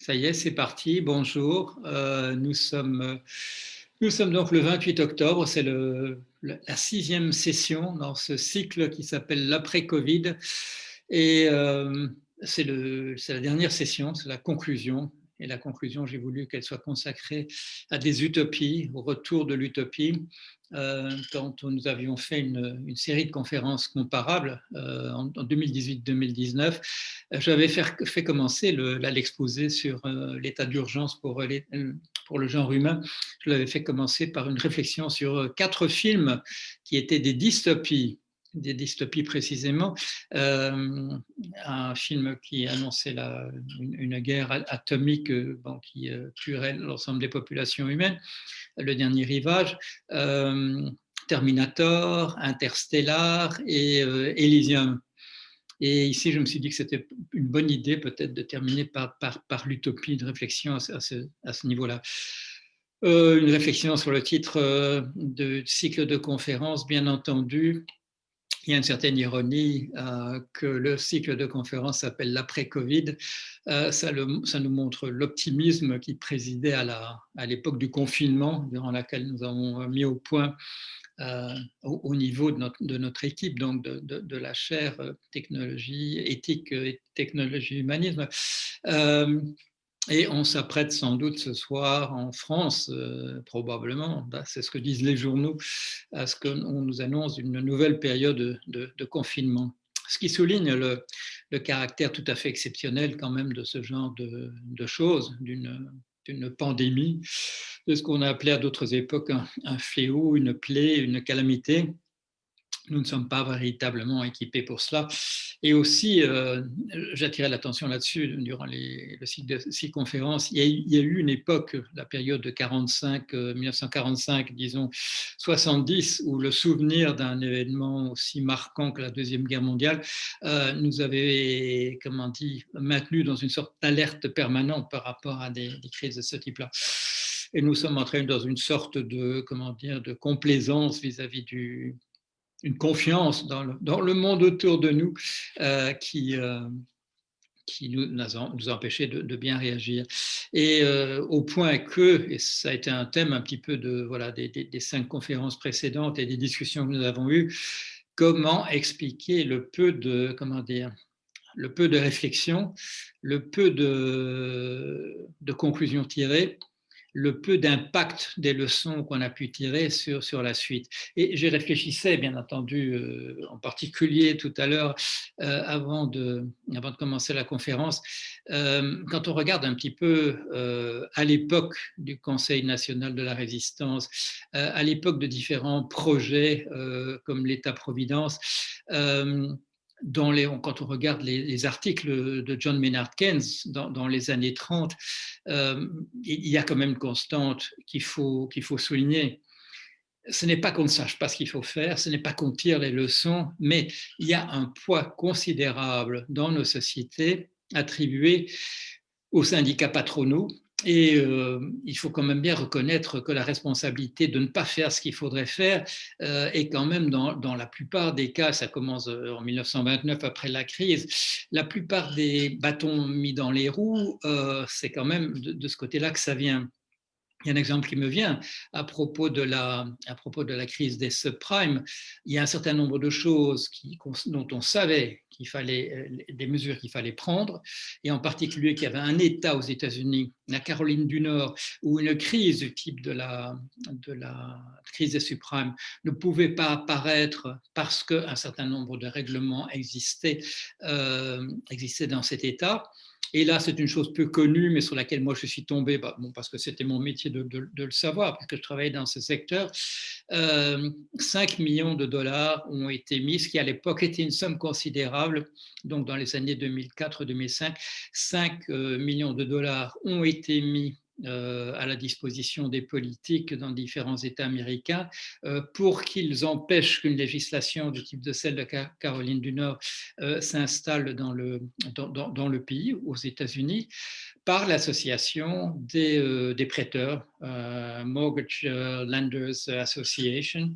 Ça y est, c'est parti. Bonjour. Nous sommes donc le 28 octobre. C'est la sixième session dans ce cycle qui s'appelle l'après-Covid. Et c'est la dernière session, c'est la conclusion. Et la conclusion, j'ai voulu qu'elle soit consacrée à des utopies, au retour de l'utopie. Quand nous avions fait une série de conférences comparables en 2018-2019, j'avais fait commencer l'exposé sur l'état d'urgence pour le genre humain. Je l'avais fait commencer par une réflexion sur 4 films qui étaient des dystopies précisément. Un film qui annonçait une guerre atomique qui tuerait l'ensemble des populations humaines, Le Dernier Rivage, Terminator, Interstellar et Elysium. Et ici, je me suis dit que c'était une bonne idée peut-être de terminer par l'utopie, de réflexion à ce niveau-là. Une réflexion sur le titre de cycle de conférences, bien entendu. Il y a une certaine ironie que le cycle de conférence s'appelle l'après-Covid. Ça nous montre l'optimisme qui présidait à l'époque du confinement, durant laquelle nous avons mis au point au niveau de notre équipe, donc de la chaire technologie, éthique et technologie humanisme. Et on s'apprête sans doute ce soir en France, probablement, c'est ce que disent les journaux, à ce qu'on nous annonce une nouvelle période de confinement. Ce qui souligne le caractère tout à fait exceptionnel quand même de ce genre de choses, d'une pandémie, de ce qu'on a appelé à d'autres époques un fléau, une plaie, une calamité. Nous ne sommes pas véritablement équipés pour cela. Et aussi, j'attirais l'attention là-dessus durant le cycle de 6 conférences. Il y a eu une époque, la période de 1945, disons 70, où le souvenir d'un événement aussi marquant que la Deuxième Guerre mondiale nous avait, maintenu dans une sorte d'alerte permanente par rapport à des crises de ce type-là. Et nous sommes entrés dans une sorte de complaisance vis-à-vis une confiance dans le monde autour de nous qui nous a empêchés de bien réagir. Et au point et ça a été un thème un petit peu des 5 conférences précédentes et des discussions que nous avons eues, comment expliquer le peu de réflexion, le peu de conclusions tirées, le peu d'impact des leçons qu'on a pu tirer sur la suite. Et j'y réfléchissais, bien entendu, en particulier tout à l'heure, avant de commencer la conférence. Quand on regarde un petit peu à l'époque du Conseil national de la résistance, à l'époque de différents projets comme l'État-providence, quand on regarde les articles de John Maynard Keynes dans les années 30, il y a quand même une constante qu'il faut souligner. Ce n'est pas qu'on ne sache pas ce qu'il faut faire, ce n'est pas qu'on tire les leçons, mais il y a un poids considérable dans nos sociétés attribué aux syndicats patronaux. Et il faut quand même bien reconnaître que la responsabilité de ne pas faire ce qu'il faudrait faire est quand même dans la plupart des cas, ça commence en 1929 après la crise, la plupart des bâtons mis dans les roues, c'est quand même de ce côté-là que ça vient. Il y a un exemple qui me vient à propos de la crise des subprimes. Il y a un certain nombre de choses dont on savait qu'il fallait, des mesures qu'il fallait prendre, et en particulier qu'il y avait un État aux États-Unis, la Caroline du Nord, où une crise du type de la crise des subprimes ne pouvait pas apparaître parce qu'un certain nombre de règlements existaient dans cet État. Et là, c'est une chose peu connue, mais sur laquelle moi je suis tombé, parce que c'était mon métier de le savoir, parce que je travaillais dans ce secteur. 5 millions de dollars ont été mis, ce qui à l'époque était une somme considérable. Donc dans les années 2004-2005, 5 millions de dollars ont été mis à la disposition des politiques dans différents États américains pour qu'ils empêchent qu'une législation du type de celle de Caroline du Nord s'installe dans le pays, aux États-Unis, par l'association des prêteurs, Mortgage Lenders Association.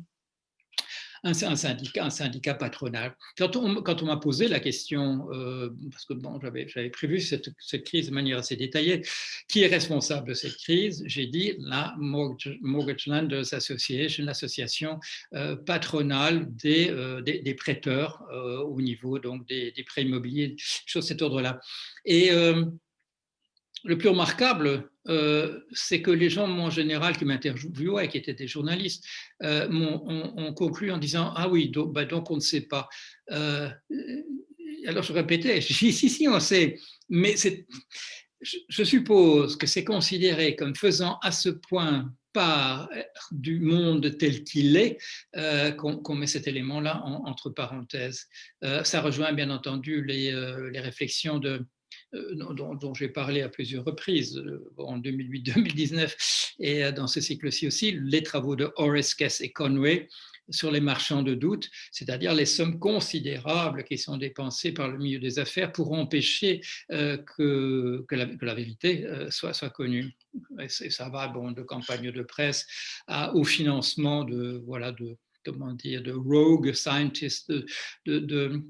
un syndicat patronal. Quand on m'a posé la question, parce que bon, j'avais prévu cette crise de manière assez détaillée, qui est responsable de cette crise, j'ai dit la Mortgage Lenders Association, l'association patronale des prêteurs au niveau donc des prêts immobiliers, choses de cet ordre-là. Et le plus remarquable, c'est que les gens en général qui m'interviewaient, qui étaient des journalistes, ont conclu en disant « Ah oui, donc on ne sait pas ». Alors je répétais, je dis « Si, on sait ». Mais je suppose que c'est considéré comme faisant à ce point part du monde tel qu'il est, qu'on met cet élément-là entre parenthèses. Ça rejoint bien entendu les réflexions dont j'ai parlé à plusieurs reprises, en 2008-2019, et dans ce cycle-ci aussi, les travaux de Horace Kess et Conway sur les marchands de doute, c'est-à-dire les sommes considérables qui sont dépensées par le milieu des affaires pour empêcher que la vérité soit connue. Et ça va de campagne de presse au financement de rogue scientists, de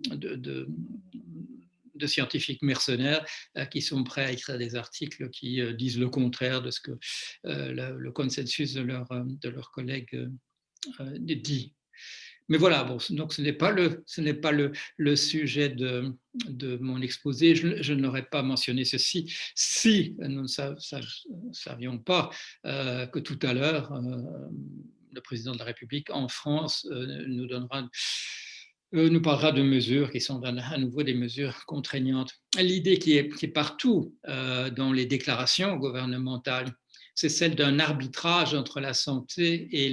scientifiques mercenaires qui sont prêts à écrire des articles qui disent le contraire de ce que le consensus de leurs collègues dit. Mais voilà, bon, donc ce n'est pas le sujet de mon exposé. Je n'aurais pas mentionné ceci si nous ne savions pas que tout à l'heure, le président de la République en France nous parlera de mesures qui sont à nouveau des mesures contraignantes. L'idée qui est partout dans les déclarations gouvernementales, c'est celle d'un arbitrage entre la santé et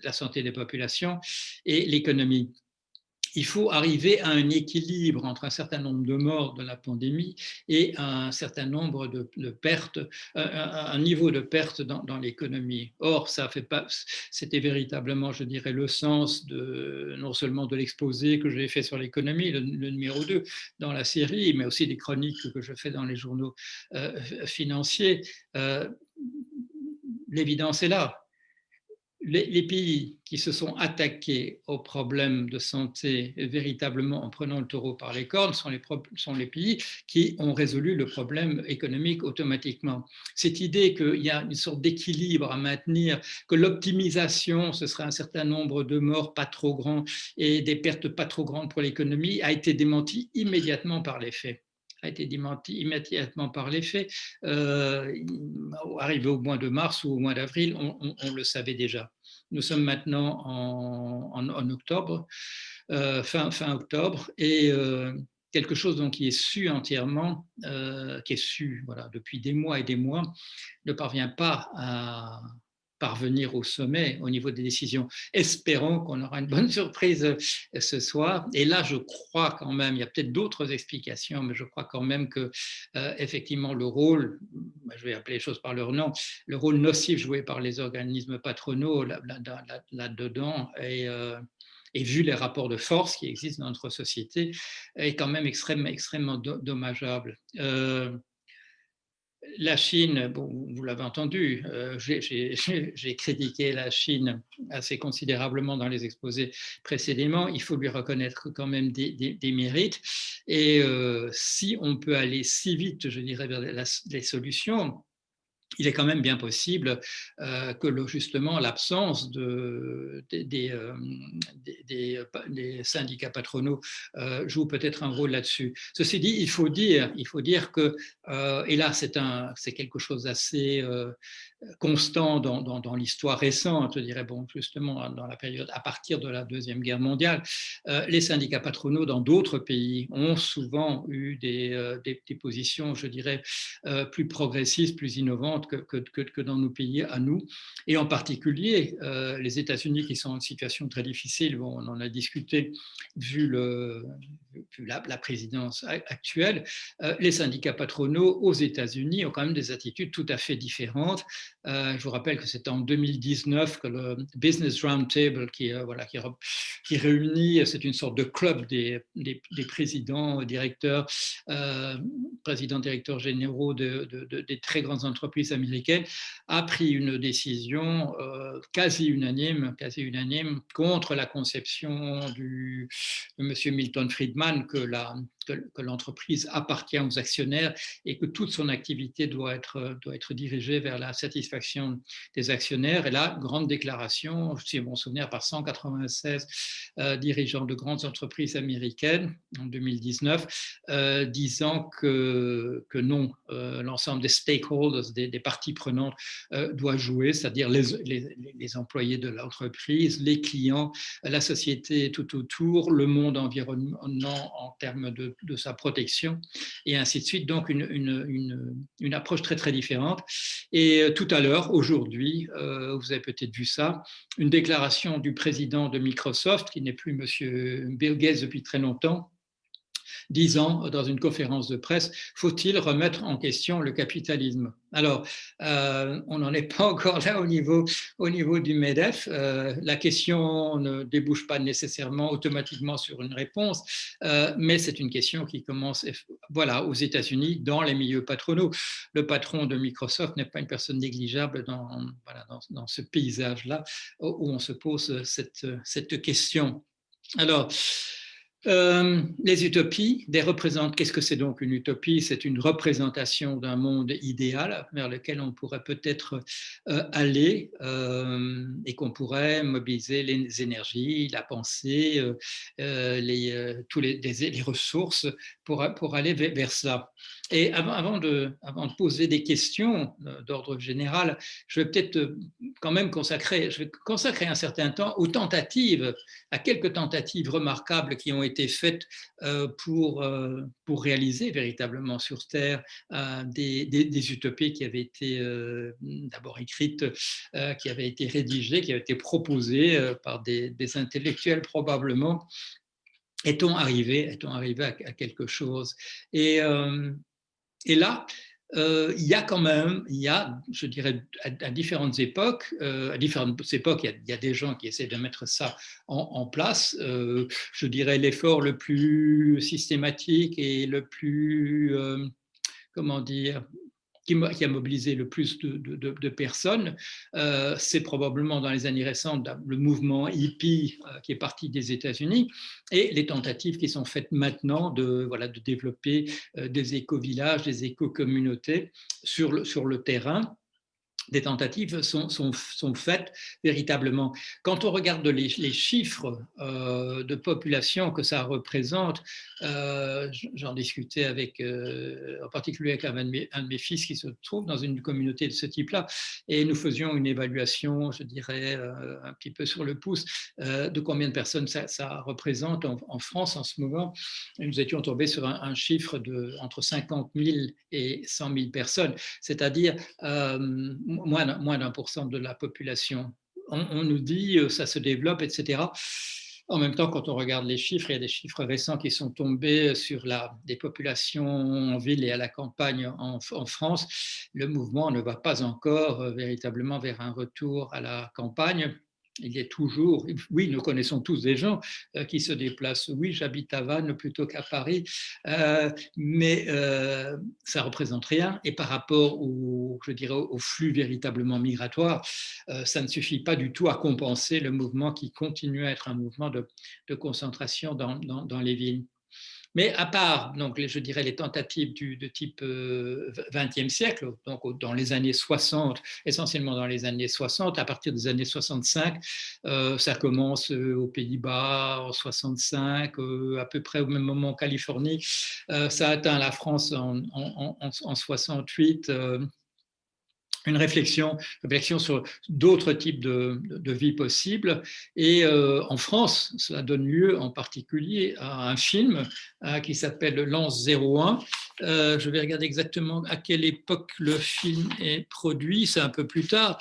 la santé des populations et l'économie. Il faut arriver à un équilibre entre un certain nombre de morts de la pandémie et un certain nombre de pertes, un niveau de perte dans l'économie. Or, c'était véritablement, je dirais, le sens non seulement de l'exposé que j'ai fait sur l'économie, le numéro 2 dans la série, mais aussi des chroniques que je fais dans les journaux financiers. L'évidence est là. Les pays qui se sont attaqués aux problèmes de santé véritablement en prenant le taureau par les cornes sont les pays qui ont résolu le problème économique automatiquement. Cette idée qu'il y a une sorte d'équilibre à maintenir, que l'optimisation, ce serait un certain nombre de morts pas trop grands et des pertes pas trop grandes pour l'économie, a été démentie immédiatement par les faits. Arrivé au mois de mars ou au mois d'avril, on le savait déjà. Nous sommes maintenant en octobre, fin octobre, et quelque chose donc qui est su entièrement, qui est su depuis des mois et des mois, ne parvient pas à parvenir au sommet au niveau des décisions. Espérons qu'on aura une bonne surprise ce soir. Et là, je crois quand même, il y a peut-être d'autres explications, mais je crois quand même que effectivement le rôle, je vais appeler les choses par leur nom, le rôle nocif joué par les organismes patronaux là-dedans et vu les rapports de force qui existent dans notre société, est quand même extrêmement dommageable. La Chine, bon, vous l'avez entendu, j'ai critiqué la Chine assez considérablement dans les exposés précédemment. Il faut lui reconnaître quand même des mérites. Et si on peut aller si vite, je dirais, vers les solutions, il est quand même bien possible que justement l'absence des syndicats patronaux joue peut-être un rôle là-dessus. Ceci dit, il faut dire que, et là c'est quelque chose d'assez constant dans l'histoire récente, je dirais, bon, justement dans la période à partir de la Deuxième Guerre mondiale, les syndicats patronaux dans d'autres pays ont souvent eu des positions, je dirais, plus progressistes, plus innovantes que dans nos pays à nous, et en particulier les États-Unis qui sont en situation très difficile. Bon, on en a discuté vu vu la présidence actuelle, les syndicats patronaux aux États-Unis ont quand même des attitudes tout à fait différentes. Je vous rappelle que c'est en 2019 que le Business Roundtable, qui réunit, c'est une sorte de club des présidents, directeurs, présidents-directeurs généraux des très grandes entreprises américaines, a pris une décision quasi unanime contre la conception de M. Milton Friedman que l'entreprise appartient aux actionnaires et que toute son activité doit être dirigée vers la satisfaction des actionnaires. Et là, grande déclaration, si mon souvenir, par 196 dirigeants de grandes entreprises américaines en 2019, disant que non, l'ensemble des stakeholders, des parties prenantes, doit jouer, c'est-à-dire les employés de l'entreprise, les clients, la société tout autour, le monde environnant en termes de sa protection, et ainsi de suite. Donc, une approche très, très différente. Et tout à l'heure, aujourd'hui, vous avez peut-être vu ça, une déclaration du président de Microsoft, qui n'est plus M. Bill Gates depuis très longtemps, disant dans une conférence de presse, faut-il remettre en question le capitalisme? Alors, on n'en est pas encore là au niveau du MEDEF. La question ne débouche pas nécessairement automatiquement sur une réponse, mais c'est une question qui commence, voilà, aux États-Unis, dans les milieux patronaux. Le patron de Microsoft n'est pas une personne négligeable dans ce paysage-là où on se pose cette question. Alors, les utopies, qu'est-ce que c'est donc une utopie? C'est une représentation d'un monde idéal vers lequel on pourrait peut-être aller et qu'on pourrait mobiliser les énergies, la pensée, les ressources pour aller vers cela. Et avant de poser des questions d'ordre général, je vais peut-être quand même consacrer un certain temps à quelques tentatives remarquables qui ont été faites pour réaliser véritablement sur Terre des utopies qui avaient été d'abord écrites, qui avaient été rédigées, qui avaient été proposées par des intellectuels probablement. Est-on arrivé à quelque chose? Et là, il y a, je dirais, à différentes époques, il y a des gens qui essaient de mettre ça en place. Je dirais l'effort le plus systématique et le plus, comment dire, qui a mobilisé le plus de personnes, c'est probablement dans les années récentes le mouvement hippie qui est parti des États-Unis et les tentatives qui sont faites maintenant de développer des éco-villages, des éco-communautés sur le terrain. Des tentatives sont faites véritablement. Quand on regarde les chiffres de population que ça représente, j'en discutais en particulier avec un de mes fils qui se trouve dans une communauté de ce type-là, et nous faisions une évaluation, je dirais, un petit peu sur le pouce, de combien de personnes ça représente en France en ce moment. Et nous étions tombés sur un chiffre entre 50 000 et 100 000 personnes, c'est-à-dire moins d'1% de la population. On nous dit ça se développe, etc. En même temps, quand on regarde les chiffres, il y a des chiffres récents qui sont tombés sur des populations en ville et à la campagne en France. Le mouvement ne va pas encore véritablement vers un retour à la campagne. Il y a toujours, oui, nous connaissons tous des gens qui se déplacent. Oui, j'habite à Vannes plutôt qu'à Paris, mais ça ne représente rien. Et par rapport au flux véritablement migratoire, ça ne suffit pas du tout à compenser le mouvement qui continue à être un mouvement de concentration dans les villes. Mais à part, donc, je dirais, les tentatives de type 20e siècle, donc dans les années 60, essentiellement dans les années 60, à partir des années 65, ça commence aux Pays-Bas en 65, à peu près au même moment en Californie, ça atteint la France en 68. Une réflexion sur d'autres types de vie possibles. Et en France, cela donne lieu en particulier à un film qui s'appelle Lance 01. Je vais regarder exactement à quelle époque le film est produit, c'est un peu plus tard.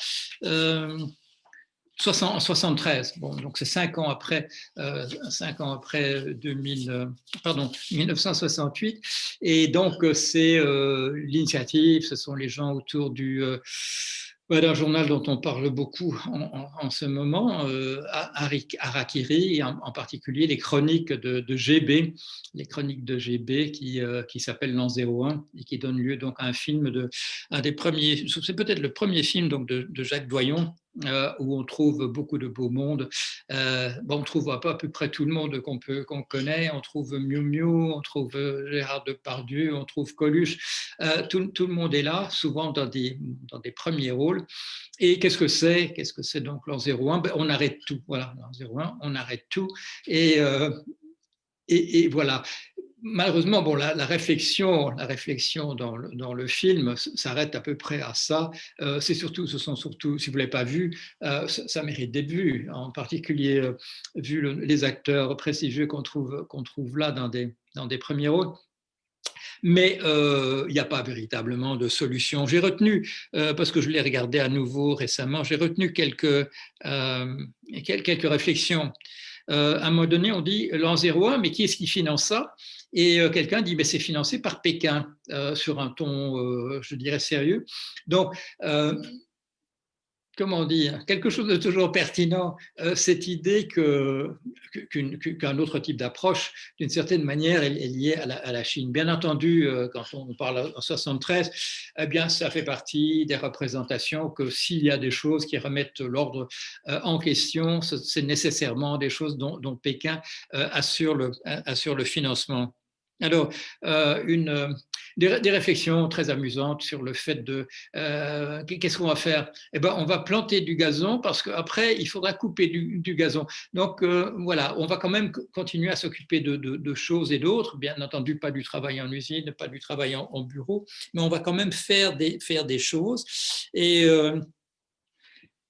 73. Bon, donc c'est 5 ans après 1968. Et donc c'est l'initiative, ce sont les gens autour d'un journal dont on parle beaucoup en ce moment, Harakiri, et en particulier les chroniques de GB, les chroniques de GB qui s'appellent l'an 01 et qui donnent lieu donc à un film un des premiers, c'est peut-être le premier film donc de Jacques Doyon, où on trouve beaucoup de beau monde. On trouve pas à peu près tout le monde qu'on connaît. On trouve Miu Miu, on trouve Gérard Depardieu, on trouve Coluche. Tout le monde est là, souvent dans des premiers rôles. Et qu'est-ce que c'est donc l'an 01? On arrête tout. Voilà, l'an 01, on arrête tout. Et voilà. Malheureusement, bon, la réflexion dans le film s'arrête à peu près à ça. Ce sont surtout, si vous ne l'avez pas vu, ça mérite d'être vu, en particulier vu les acteurs prestigieux qu'on trouve là dans des premiers rôles. Mais il n'y a pas véritablement de solution. J'ai retenu, parce que je l'ai regardé à nouveau récemment, j'ai retenu quelques réflexions. À un moment donné, on dit l'an 01, mais qui est-ce qui finance ça? Et quelqu'un dit, c'est financé par Pékin, sur un ton, je dirais, sérieux. Donc, comment dire, quelque chose de toujours pertinent, cette idée qu'un autre type d'approche, d'une certaine manière, est liée à la Chine. Bien entendu, quand on parle en 73, eh bien, ça fait partie des représentations que s'il y a des choses qui remettent l'ordre en question, c'est nécessairement des choses dont Pékin assure le financement. Alors, des réflexions très amusantes sur le fait de qu'est-ce qu'on va faire? Eh ben, on va planter du gazon parce qu'après, il faudra couper du gazon. Donc, voilà, on va quand même continuer à s'occuper de choses et d'autres. Bien entendu, pas du travail en usine, pas du travail en bureau, mais on va quand même faire des choses. Et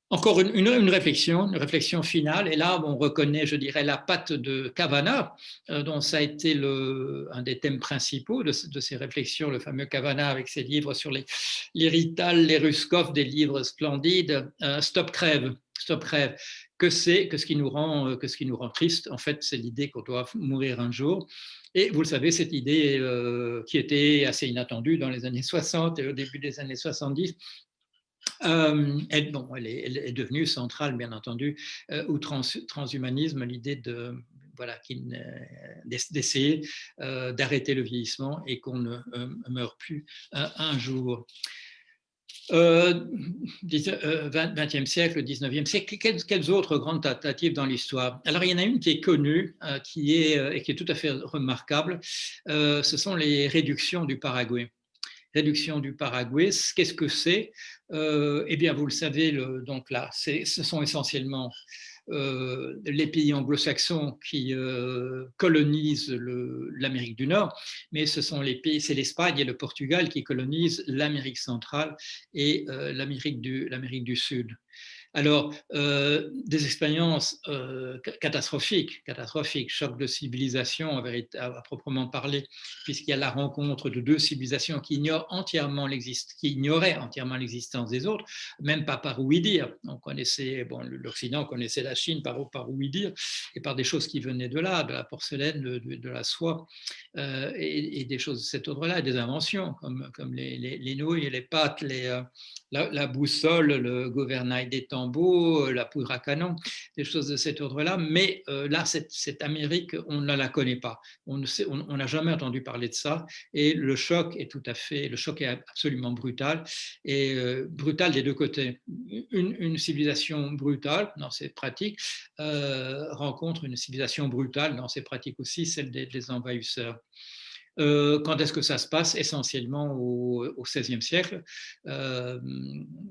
encore une réflexion finale, et là on reconnaît, je dirais, la patte de Kavanagh, dont ça a été un des thèmes principaux de ces réflexions, le fameux Kavanagh avec ses livres sur les Rital, les Ruskov, des livres splendides, Stop crève. Que ce qui nous rend triste, en fait, c'est l'idée qu'on doit mourir un jour. Et vous le savez, cette idée qui était assez inattendue dans les années 60 et au début des années 70, elle est devenue centrale, bien entendu, au transhumanisme, l'idée d'essayer d'arrêter le vieillissement et qu'on ne meure plus un jour. 20e siècle, 19e siècle, quelles autres grandes tentatives dans l'histoire? Alors, il y en a une qui est connue, qui est tout à fait remarquable, ce sont les réductions du Paraguay. Réduction du Paraguay, qu'est-ce que c'est? Eh bien, vous le savez, donc là, ce sont essentiellement les pays anglo-saxons qui colonisent l'Amérique du Nord, mais c'est l'Espagne et le Portugal qui colonisent l'Amérique centrale et l'Amérique du Sud. Alors, des expériences catastrophiques, choc de civilisation à proprement parler, puisqu'il y a la rencontre de deux civilisations qui ignoraient entièrement l'existence des autres, même pas par ouï-dire. On connaissait, l'Occident connaissait la Chine par ouï-dire, et par des choses qui venaient de là, de la porcelaine, de la soie, et des choses de cet ordre-là, des inventions, comme les nouilles et les pâtes, la boussole, le gouvernail des tambours, la poudre à canon, des choses de cet ordre-là. Mais là, cette Amérique, on ne la connaît pas. On n'a jamais entendu parler de ça. Et le choc est absolument brutal. Et brutal des deux côtés. Une civilisation brutale dans ses pratiques rencontre une civilisation brutale dans ses pratiques aussi, celle des envahisseurs. Quand est-ce que ça se passe? Essentiellement au XVIe siècle.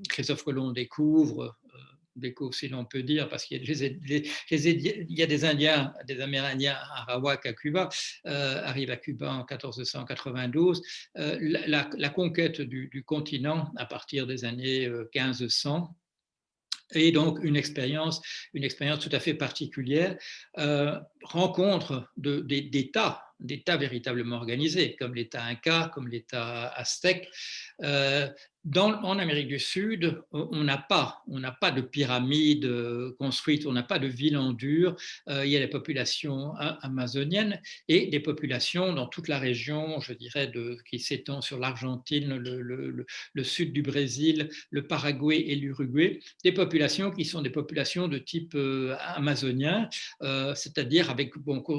Christophe Colomb découvre, si l'on peut dire, parce qu'il y a des Indiens, des Amérindiens Arawak à Cuba, arrivent à Cuba en 1492. La conquête du continent à partir des années 1500, et donc une expérience tout à fait particulière, rencontre d'États véritablement organisés, comme l'État inca, comme l'État aztèque. En Amérique du Sud, on n'a pas de pyramides construites, on n'a pas de villes en dur. Il y a les populations amazoniennes et des populations dans toute la région, je dirais, qui s'étend sur l'Argentine, le sud du Brésil, le Paraguay et l'Uruguay, des populations qui sont des populations de type amazonien, c'est-à-dire avec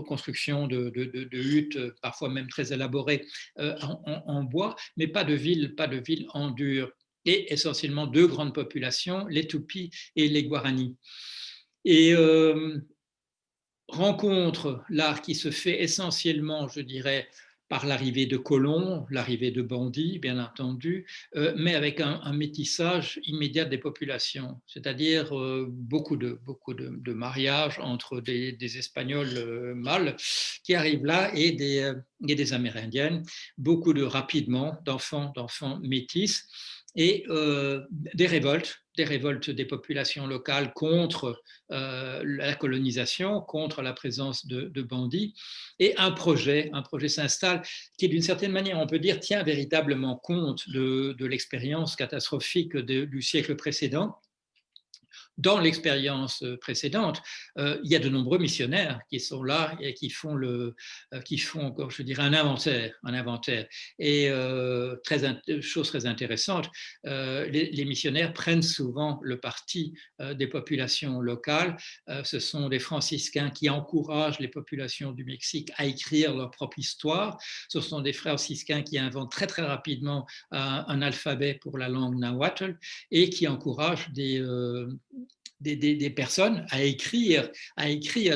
construction de huttes, parfois même très élaborées en bois, mais pas de villes en dur. Et essentiellement deux grandes populations, les Tupis et les Guaranis. Et rencontre l'art qui se fait essentiellement, je dirais, par l'arrivée de colons, l'arrivée de bandits, bien entendu, mais avec un métissage immédiat des populations, c'est-à-dire beaucoup de mariages entre des Espagnols mâles qui arrivent là et des Amérindiennes, beaucoup rapidement d'enfants métis et des révoltes des populations locales contre la colonisation, contre la présence de bandits, et un projet s'installe qui, d'une certaine manière, on peut dire, tient véritablement compte de l'expérience catastrophique du siècle précédent. Dans l'expérience précédente, il y a de nombreux missionnaires qui sont là et qui font encore, je dirais, un inventaire. Et chose très intéressante, les missionnaires prennent souvent le parti des populations locales. Ce sont des franciscains qui encouragent les populations du Mexique à écrire leur propre histoire. Ce sont des franciscains qui inventent très très rapidement un alphabet pour la langue nahuatl et qui encouragent des personnes à écrire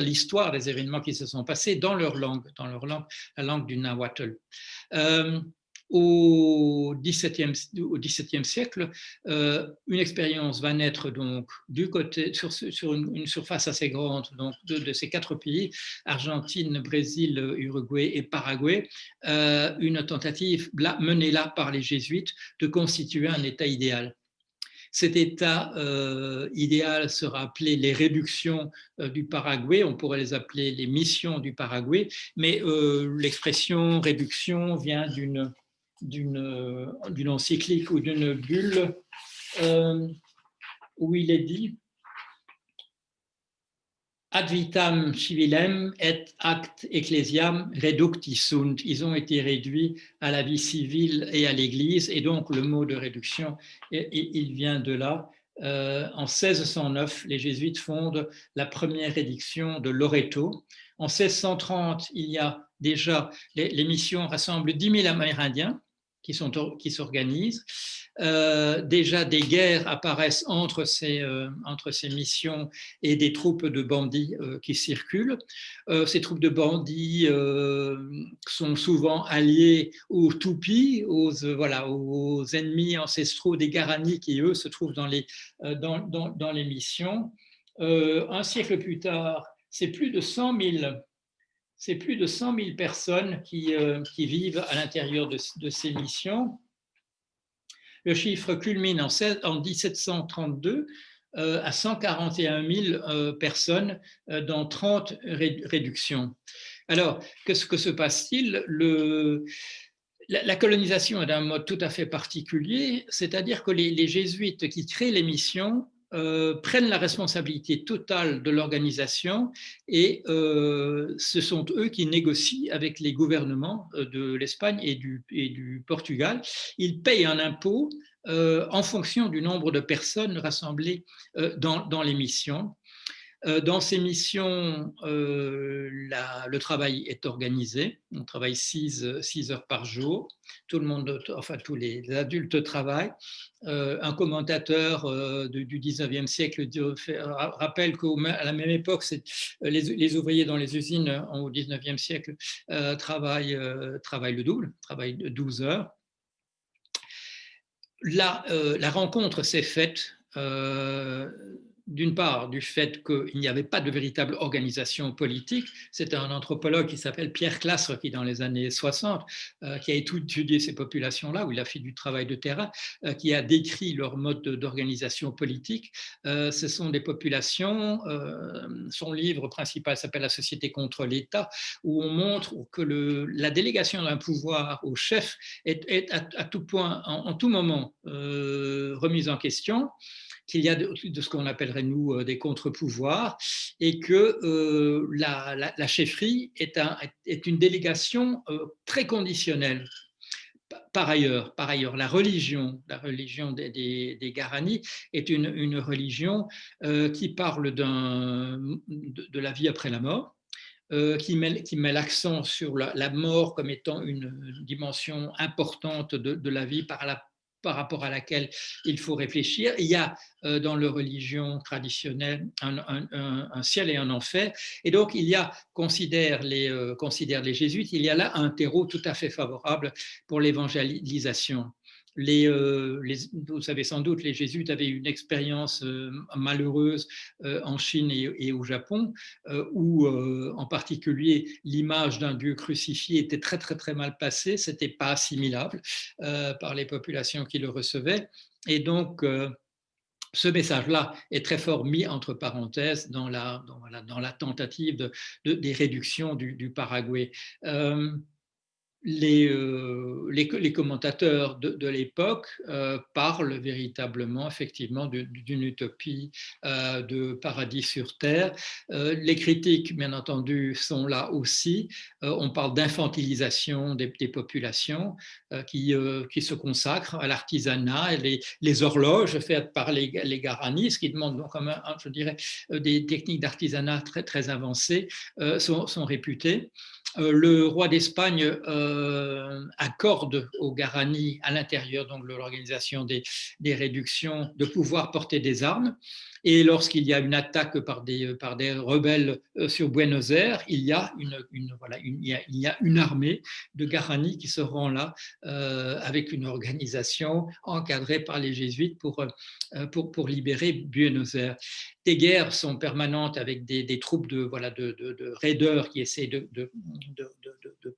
l'histoire des événements qui se sont passés dans leur langue, la langue du Nahuatl. Au XVIIe siècle, une expérience va naître donc du côté sur une surface assez grande donc de ces quatre pays, Argentine, Brésil, Uruguay et Paraguay, une tentative menée là par les jésuites de constituer un État idéal. Cet état idéal sera appelé les réductions du Paraguay, on pourrait les appeler les missions du Paraguay, mais l'expression réduction vient d'une encyclique ou d'une bulle où il est dit ad vitam civilem et act ecclesiam reducti sunt. Ils ont été réduits à la vie civile et à l'Église, et donc le mot de réduction, il vient de là. En 1609, les jésuites fondent la première édiction de Loreto. En 1630, il y a déjà, les missions rassemblent 10 000 Amérindiens qui s'organisent. Déjà, des guerres apparaissent entre ces missions et des troupes de bandits qui circulent. Ces troupes de bandits sont souvent alliées aux Tupis, aux ennemis ancestraux des Guaranis qui, eux, se trouvent dans les missions. Un siècle plus tard, c'est plus de 100 000 personnes qui vivent à l'intérieur de ces missions. Le chiffre culmine en 1732 à 141 000 personnes dans 30 réductions. Alors, que se passe-t-il ? La colonisation est d'un mode tout à fait particulier, c'est-à-dire que les jésuites qui créent les missions prennent la responsabilité totale de l'organisation et ce sont eux qui négocient avec les gouvernements de l'Espagne et du Portugal. Ils payent un impôt en fonction du nombre de personnes rassemblées dans les missions. Dans ces missions, le travail est organisé. On travaille 6 heures par jour. Tout le monde, enfin tous les adultes travaillent. Un commentateur du 19e siècle rappelle qu'à la même époque, les ouvriers dans les usines au 19e siècle travaillent le double, travaillent 12 heures. La rencontre s'est faite d'une part, du fait qu'il n'y avait pas de véritable organisation politique. C'est un anthropologue qui s'appelle Pierre Clastre qui, dans les années 60, qui a étudié ces populations-là, où il a fait du travail de terrain, qui a décrit leur mode d'organisation politique. Ce sont des populations, son livre principal s'appelle La société contre l'État, où on montre que la délégation d'un pouvoir au chef est à tout point, en tout moment, remise en question, qu'il y a de ce qu'on appellerait, nous, des contre-pouvoirs, et que la chefferie est une délégation très conditionnelle. Par ailleurs, la religion des Guarani est une religion qui parle de la vie après la mort, qui met l'accent sur la mort comme étant une dimension importante de la vie par rapport à laquelle il faut réfléchir. Il y a dans les religions traditionnelles un ciel et un enfer, et donc considère les jésuites, il y a là un terreau tout à fait favorable pour l'évangélisation. Vous savez sans doute, les jésuites avaient une expérience malheureuse en Chine et au Japon, où en particulier l'image d'un Dieu crucifié était très très très mal passée, c'était pas assimilable par les populations qui le recevaient, et donc ce message-là est très fort mis entre parenthèses dans la tentative des réductions du Paraguay. Les commentateurs de l'époque parlent véritablement, effectivement, d'une utopie de paradis sur Terre. Les critiques, bien entendu, sont là aussi. On parle d'infantilisation des populations qui se consacrent à l'artisanat, et les horloges faites par les Guaranis, qui demandent donc, je dirais, des techniques d'artisanat très, très avancées, sont réputées. Le roi d'Espagne accorde aux Guarani, à l'intérieur donc, de l'organisation des réductions, de pouvoir porter des armes. Et lorsqu'il y a une attaque par des rebelles sur Buenos Aires, il y a une armée de Guarani qui se rend là avec une organisation encadrée par les jésuites pour libérer Buenos Aires. Des guerres sont permanentes avec des troupes de raideurs qui essaient de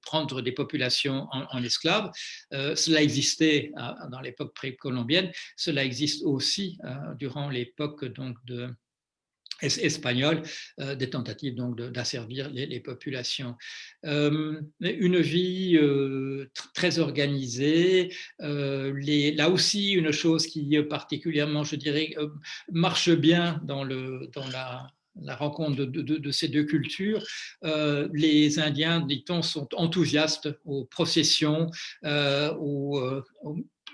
prendre des populations en esclaves. Cela existait dans l'époque précolombienne, cela existe aussi durant l'époque donc espagnole, des tentatives donc d'asservir les populations. Une vie très organisée. Là aussi, une chose qui particulièrement, je dirais, marche bien dans la rencontre de ces deux cultures. Les Indiens, dit-on, sont enthousiastes aux processions,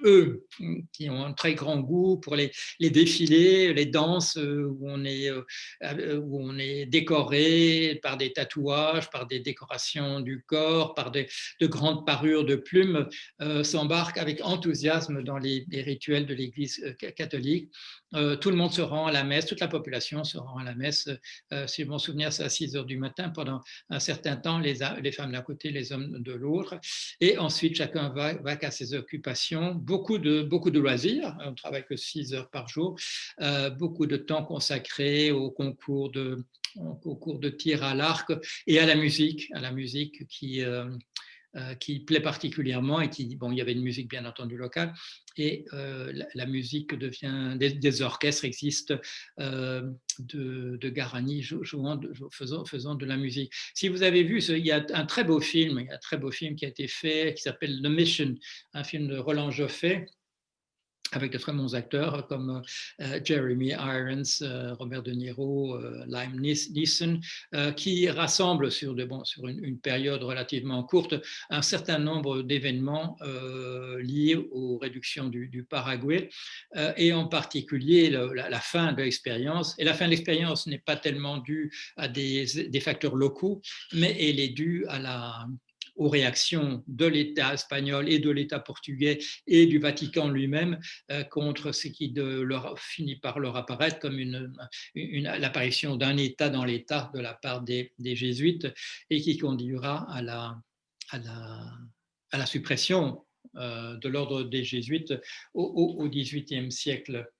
eux qui ont un très grand goût pour les défilés, les danses où on est décoré par des tatouages, par des décorations du corps, par de grandes parures de plumes, s'embarquent avec enthousiasme dans les rituels de l'Église catholique. Tout le monde se rend à la messe, toute la population se rend à la messe. Si je m'en souviens, c'est à 6 heures du matin pendant un certain temps, les femmes d'un côté, les hommes de l'autre. Et ensuite, chacun va qu'à ses occupations. Beaucoup de loisirs, on ne travaille que 6 heures par jour. Beaucoup de temps consacré au concours de tir à l'arc et à la musique qui plaît particulièrement, et il y avait une musique bien entendu locale, et la musique devient, des orchestres existent de Guarani faisant de la musique. Si vous avez vu, il y a un très beau film qui a été fait, qui s'appelle The Mission, un film de Roland Joffé, avec de très bons acteurs comme Jeremy Irons, Robert De Niro, Liam Neeson, qui rassemblent sur une période relativement courte un certain nombre d'événements liés aux réductions du Paraguay, et en particulier la fin de l'expérience. Et la fin de l'expérience n'est pas tellement due à des facteurs locaux, mais elle est due aux réactions de l'État espagnol et de l'État portugais et du Vatican lui-même contre ce qui finit par leur apparaître comme l'apparition d'un État dans l'État de la part des jésuites, et qui conduira à la suppression de l'ordre des jésuites au XVIIIe siècle.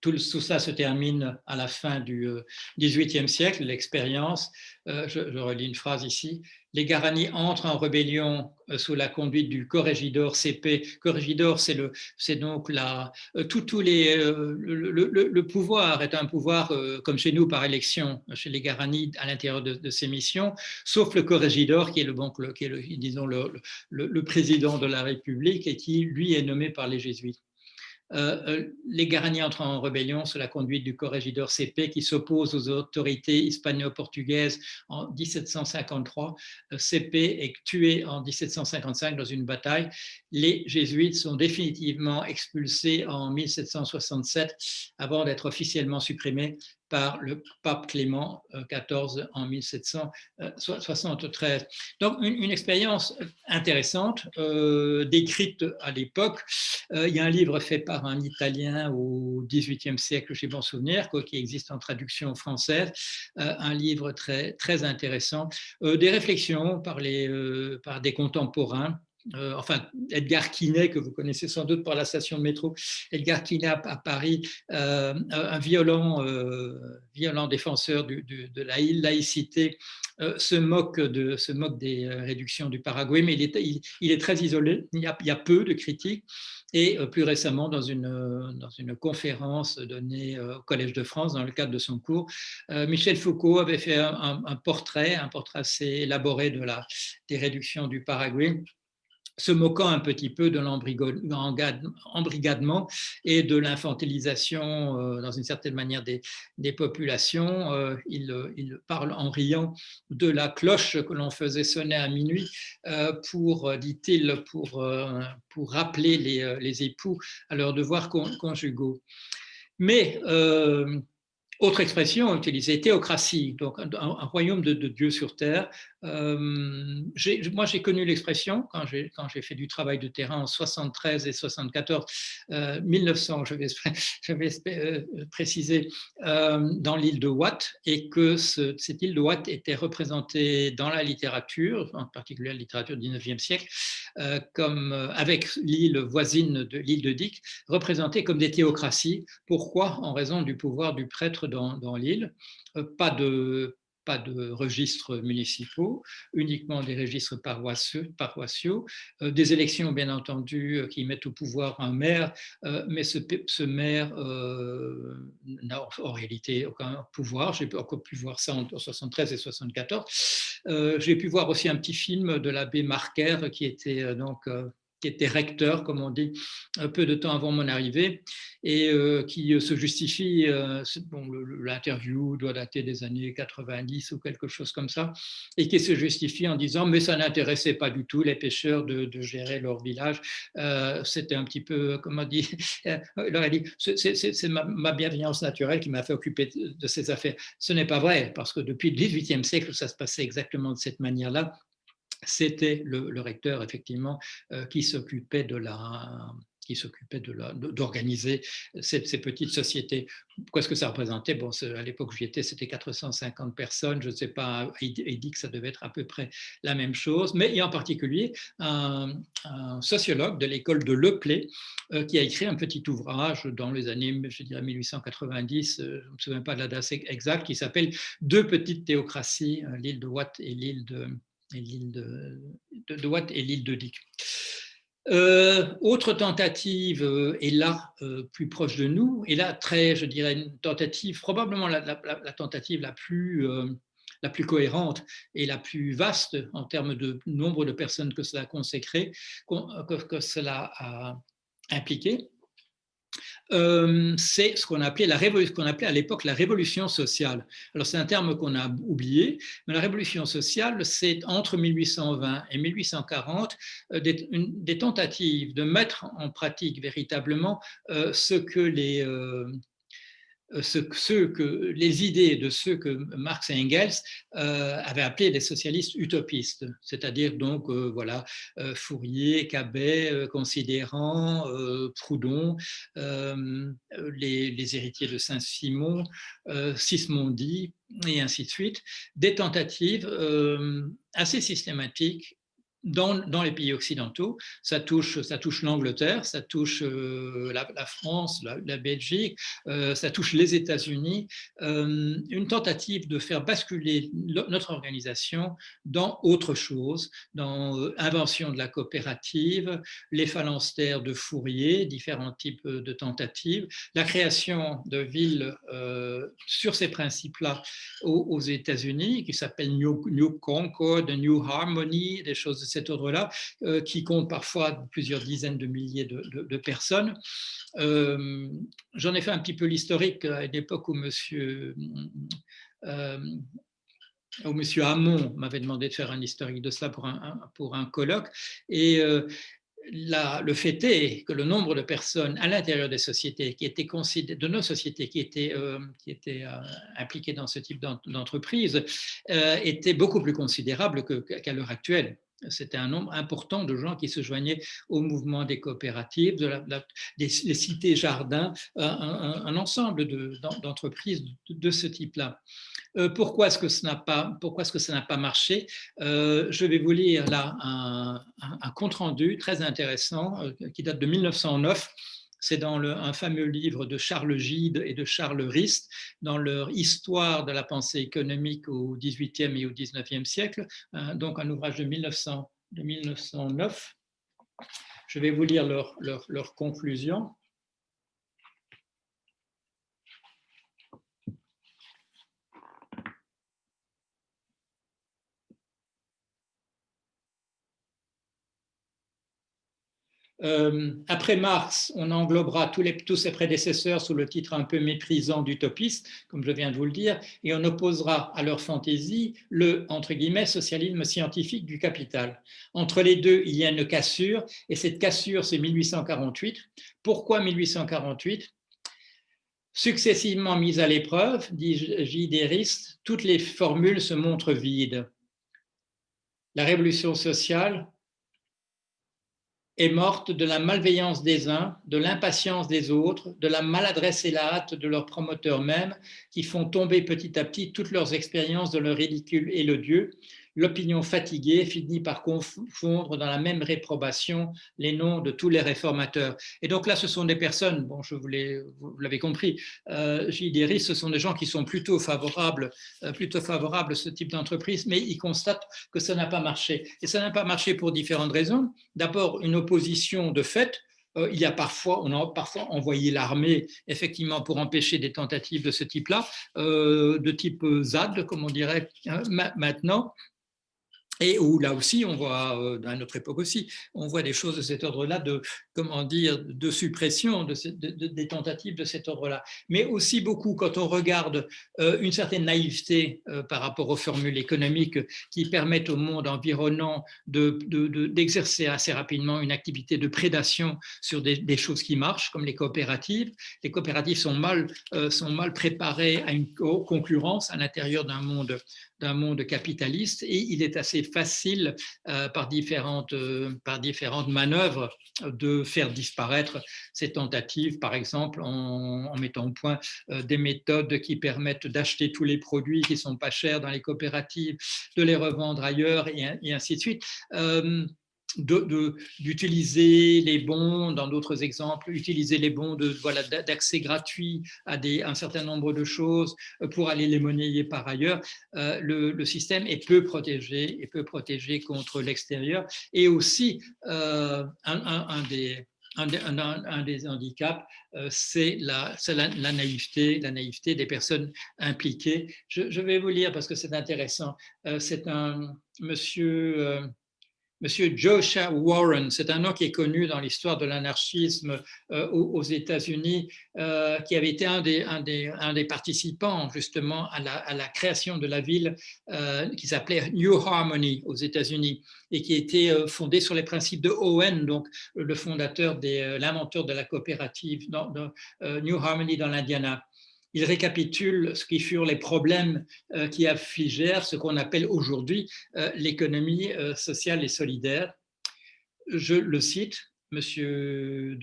tout ça se termine à la fin du XVIIIe siècle, l'expérience. Je relis une phrase ici. Les Guarani entrent en rébellion sous la conduite du corregidor CP. Corregidor, c'est donc le pouvoir est un pouvoir comme chez nous par élection, chez les Guarani à l'intérieur de ces missions, sauf le corregidor qui est disons le président de la République et qui lui est nommé par les jésuites. Les Guarani entrent en rébellion sous la conduite du corregidor CP qui s'oppose aux autorités hispano-portugaises en 1753. CP est tué en 1755 dans une bataille. Les jésuites sont définitivement expulsés en 1767 avant d'être officiellement supprimés par le pape Clément XIV en 1773. Donc une expérience intéressante, décrite à l'époque. Il y a un livre fait par un Italien au XVIIIe siècle, j'ai bon souvenir, qui existe en traduction française, un livre très, très intéressant, des réflexions par des contemporains. Enfin, Edgar Quinet, que vous connaissez sans doute par la station de métro, Edgar Quinet à Paris, un violent défenseur de la laïcité, se moque des réductions du Paraguay, mais il est très isolé, il y a peu de critiques. Et plus récemment, dans une conférence donnée au Collège de France, dans le cadre de son cours, Michel Foucault avait fait un portrait assez élaboré des réductions du Paraguay, se moquant un petit peu de l'embrigadement et de l'infantilisation dans une certaine manière des populations. Il parle en riant de la cloche que l'on faisait sonner à minuit dit-il, pour rappeler les époux à leurs devoirs conjugaux. Mais autre expression utilisée, théocratie, donc un royaume de Dieu sur terre. Moi, j'ai connu l'expression quand j'ai fait du travail de terrain en 73 et 74, 1900, je vais préciser, dans l'île de Watt, et que cette île de Watt était représentée dans la littérature, en particulier la littérature du 19e siècle, avec l'île voisine de l'île de Dic, représentée comme des théocraties. Pourquoi? En raison du pouvoir du prêtre dans l'île. Pas de registres municipaux, uniquement des registres paroissiaux, des élections bien entendu qui mettent au pouvoir un maire, mais ce maire n'a en réalité aucun pouvoir. J'ai encore pu voir ça en 73 et 74. J'ai pu voir aussi un petit film de l'abbé Marquer qui était recteur, comme on dit, peu de temps avant mon arrivée, et qui se justifie, l'interview doit dater des années 90 ou quelque chose comme ça, et qui se justifie en disant « mais ça n'intéressait pas du tout les pêcheurs de gérer leur village, c'était un petit peu, comment dire, il aurait dit, c'est ma bienveillance naturelle qui m'a fait occuper de ces affaires ». Ce n'est pas vrai, parce que depuis le XVIIIe siècle, ça se passait exactement de cette manière-là. C'était le recteur, effectivement, qui s'occupait d'organiser ces petites sociétés. Qu'est-ce que ça représentait? Bon, à l'époque où j'y étais, c'était 450 personnes. Je ne sais pas, il dit que ça devait être à peu près la même chose. Mais il y a en particulier un sociologue de l'école de Le Play qui a écrit un petit ouvrage dans les années, je dirais 1890, je ne me souviens pas de la date exacte, qui s'appelle « Deux petites théocraties, l'île de Watt et l'île de Watt et l'île de Dic ». Autre tentative, et là plus proche de nous, et là je dirais une tentative, probablement la tentative la plus cohérente et la plus vaste en termes de nombre de personnes que cela a consacré, que cela a impliqué. C'est ce qu'on appelait à l'époque la révolution sociale. Alors c'est un terme qu'on a oublié, mais la révolution sociale, c'est entre 1820 et 1840 des tentatives de mettre en pratique véritablement ce que les idées de ceux que Marx et Engels avaient appelés les socialistes utopistes, c'est-à-dire donc Fourier, Cabet, Considérant, Proudhon, les héritiers de Saint-Simon, Sismondi et ainsi de suite, des tentatives assez systématiques dans les pays occidentaux. Ça touche l'Angleterre, ça touche la France, la Belgique, ça touche les États-Unis. Une tentative de faire basculer notre organisation dans autre chose, dans invention de la coopérative, les phalanstères de Fourier, différents types de tentatives, la création de villes sur ces principes-là aux États-Unis, qui s'appellent New Concord, New Harmony, des choses de cet ordre-là, qui comptent parfois plusieurs dizaines de milliers de personnes. J'en ai fait un petit peu l'historique à l'époque où monsieur Hamon m'avait demandé de faire un historique de cela pour un colloque. Et le fait est que le nombre de personnes à l'intérieur des sociétés de nos sociétés qui étaient impliquées dans ce type d'entreprise était beaucoup plus considérable qu'à l'heure actuelle. C'était un nombre important de gens qui se joignaient au mouvement des coopératives, des cités-jardins, un ensemble d'entreprises de ce type-là. Pourquoi est-ce que ça n'a pas marché? Je vais vous lire là un compte-rendu très intéressant qui date de 1909. C'est dans un fameux livre de Charles Gide et de Charles Rist, dans leur Histoire de la pensée économique au XVIIIe et au XIXe siècle, donc un ouvrage de 1909. Je vais vous lire leur conclusion. Après Marx, on englobera tous ses prédécesseurs sous le titre un peu méprisant d'utopiste, comme je viens de vous le dire, et on opposera à leur fantaisie le, entre guillemets, socialisme scientifique du capital. Entre les deux, il y a une cassure, et cette cassure, c'est 1848. Pourquoi 1848 ? Successivement mises à l'épreuve, dit J. Rist, toutes les formules se montrent vides. La révolution sociale est morte de la malveillance des uns, de l'impatience des autres, de la maladresse et la hâte de leurs promoteurs mêmes, qui font tomber petit à petit toutes leurs expériences de leur ridicule et l'odieux. L'opinion fatiguée finit par confondre dans la même réprobation les noms de tous les réformateurs. Et donc là, ce sont des personnes, bon, vous l'avez compris, J.D. Rist, ce sont des gens qui sont plutôt favorables à ce type d'entreprise, mais ils constatent que ça n'a pas marché. Et ça n'a pas marché pour différentes raisons. D'abord, une opposition de fait. On a parfois envoyé l'armée effectivement pour empêcher des tentatives de ce type-là, de type ZAD, comme on dirait maintenant. Et où là aussi, on voit, à notre époque aussi, on voit des choses de cet ordre-là, de suppression des tentatives de cet ordre-là. Mais aussi beaucoup, quand on regarde une certaine naïveté par rapport aux formules économiques qui permettent au monde environnant d'exercer assez rapidement une activité de prédation sur des choses qui marchent, comme les coopératives. Les coopératives sont mal préparées à une concurrence à l'intérieur d'un monde capitaliste, et il est assez facile par différentes manœuvres de faire disparaître ces tentatives, par exemple en mettant au point des méthodes qui permettent d'acheter tous les produits qui sont pas chers dans les coopératives, de les revendre ailleurs et ainsi de suite. D'utiliser les bons, dans d'autres exemples, utiliser les bons d'accès gratuit à un certain nombre de choses pour aller les monnayer par ailleurs. Le système est peu protégé contre l'extérieur. Et aussi, un des handicaps, c'est la naïveté des personnes impliquées. Je vais vous lire parce que c'est intéressant. C'est un monsieur Joshua Warren, c'est un nom qui est connu dans l'histoire de l'anarchisme aux États-Unis, qui avait été un des participants justement à la création de la ville qui s'appelait New Harmony aux États-Unis et qui était fondée sur les principes de Owen, donc le fondateur, l'inventeur de la coopérative New Harmony dans l'Indiana. Il récapitule ce qui furent les problèmes qui affligèrent ce qu'on appelle aujourd'hui l'économie sociale et solidaire. Je le cite, Monsieur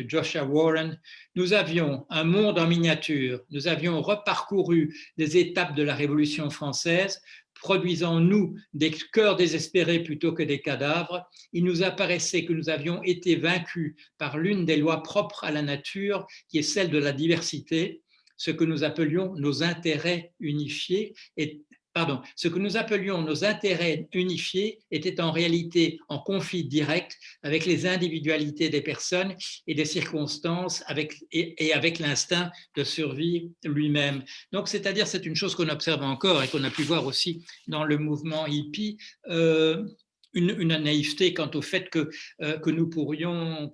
Joshua Warren, nous avions un monde en miniature, nous avions reparcouru les étapes de la Révolution française, produisant nous des cœurs désespérés plutôt que des cadavres, il nous apparaissait que nous avions été vaincus par l'une des lois propres à la nature, qui est celle de la diversité, ce que nous appelions nos intérêts unifiés, ce que nous appelions nos intérêts unifiés était en réalité en conflit direct avec les individualités des personnes et des circonstances et avec l'instinct de survie lui-même. Donc, c'est-à-dire, c'est une chose qu'on observe encore et qu'on a pu voir aussi dans le mouvement hippie, une naïveté quant au fait que nous pourrions,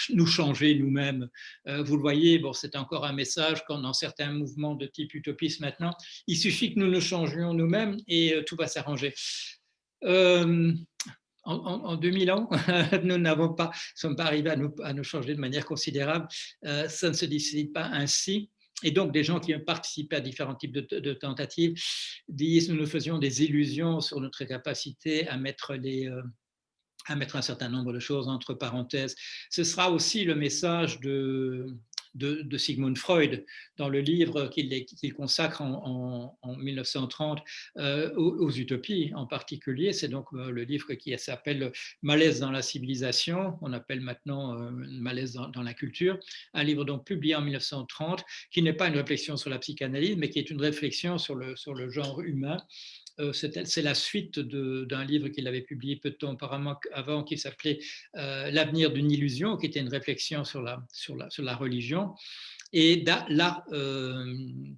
nous changer nous-mêmes. Vous le voyez, bon, c'est encore un message quand dans certains mouvements de type utopiste maintenant, il suffit que nous nous changions nous-mêmes et tout va s'arranger. En 2000 ans, nous ne sommes pas arrivés à nous changer de manière considérable. Ça ne se décide pas ainsi. Et donc, des gens qui ont participé à différents types de tentatives disent nous nous faisions des illusions sur notre capacité à mettre un certain nombre de choses entre parenthèses. Ce sera aussi le message de Sigmund Freud dans le livre qu'il consacre en 1930 aux utopies en particulier. C'est donc le livre qui s'appelle Malaise dans la civilisation, on appelle maintenant Malaise dans la culture, un livre donc publié en 1930 qui n'est pas une réflexion sur la psychanalyse mais qui est une réflexion sur le genre humain. C'est la suite d'un livre qu'il avait publié peu de temps avant qui s'appelait L'avenir d'une illusion, qui était une réflexion sur la religion. Et là,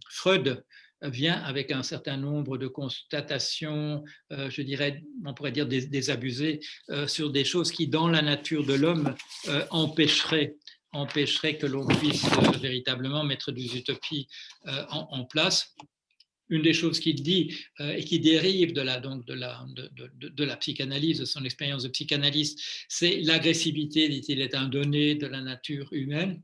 Freud vient avec un certain nombre de constatations, je dirais, on pourrait dire désabusées, sur des choses qui, dans la nature de l'homme, empêcheraient que l'on puisse véritablement mettre des utopies en place. Une des choses qu'il dit et qui dérive de la psychanalyse, de son expérience de psychanalyste, c'est l'agressivité, dit-il, est un donné de la nature humaine.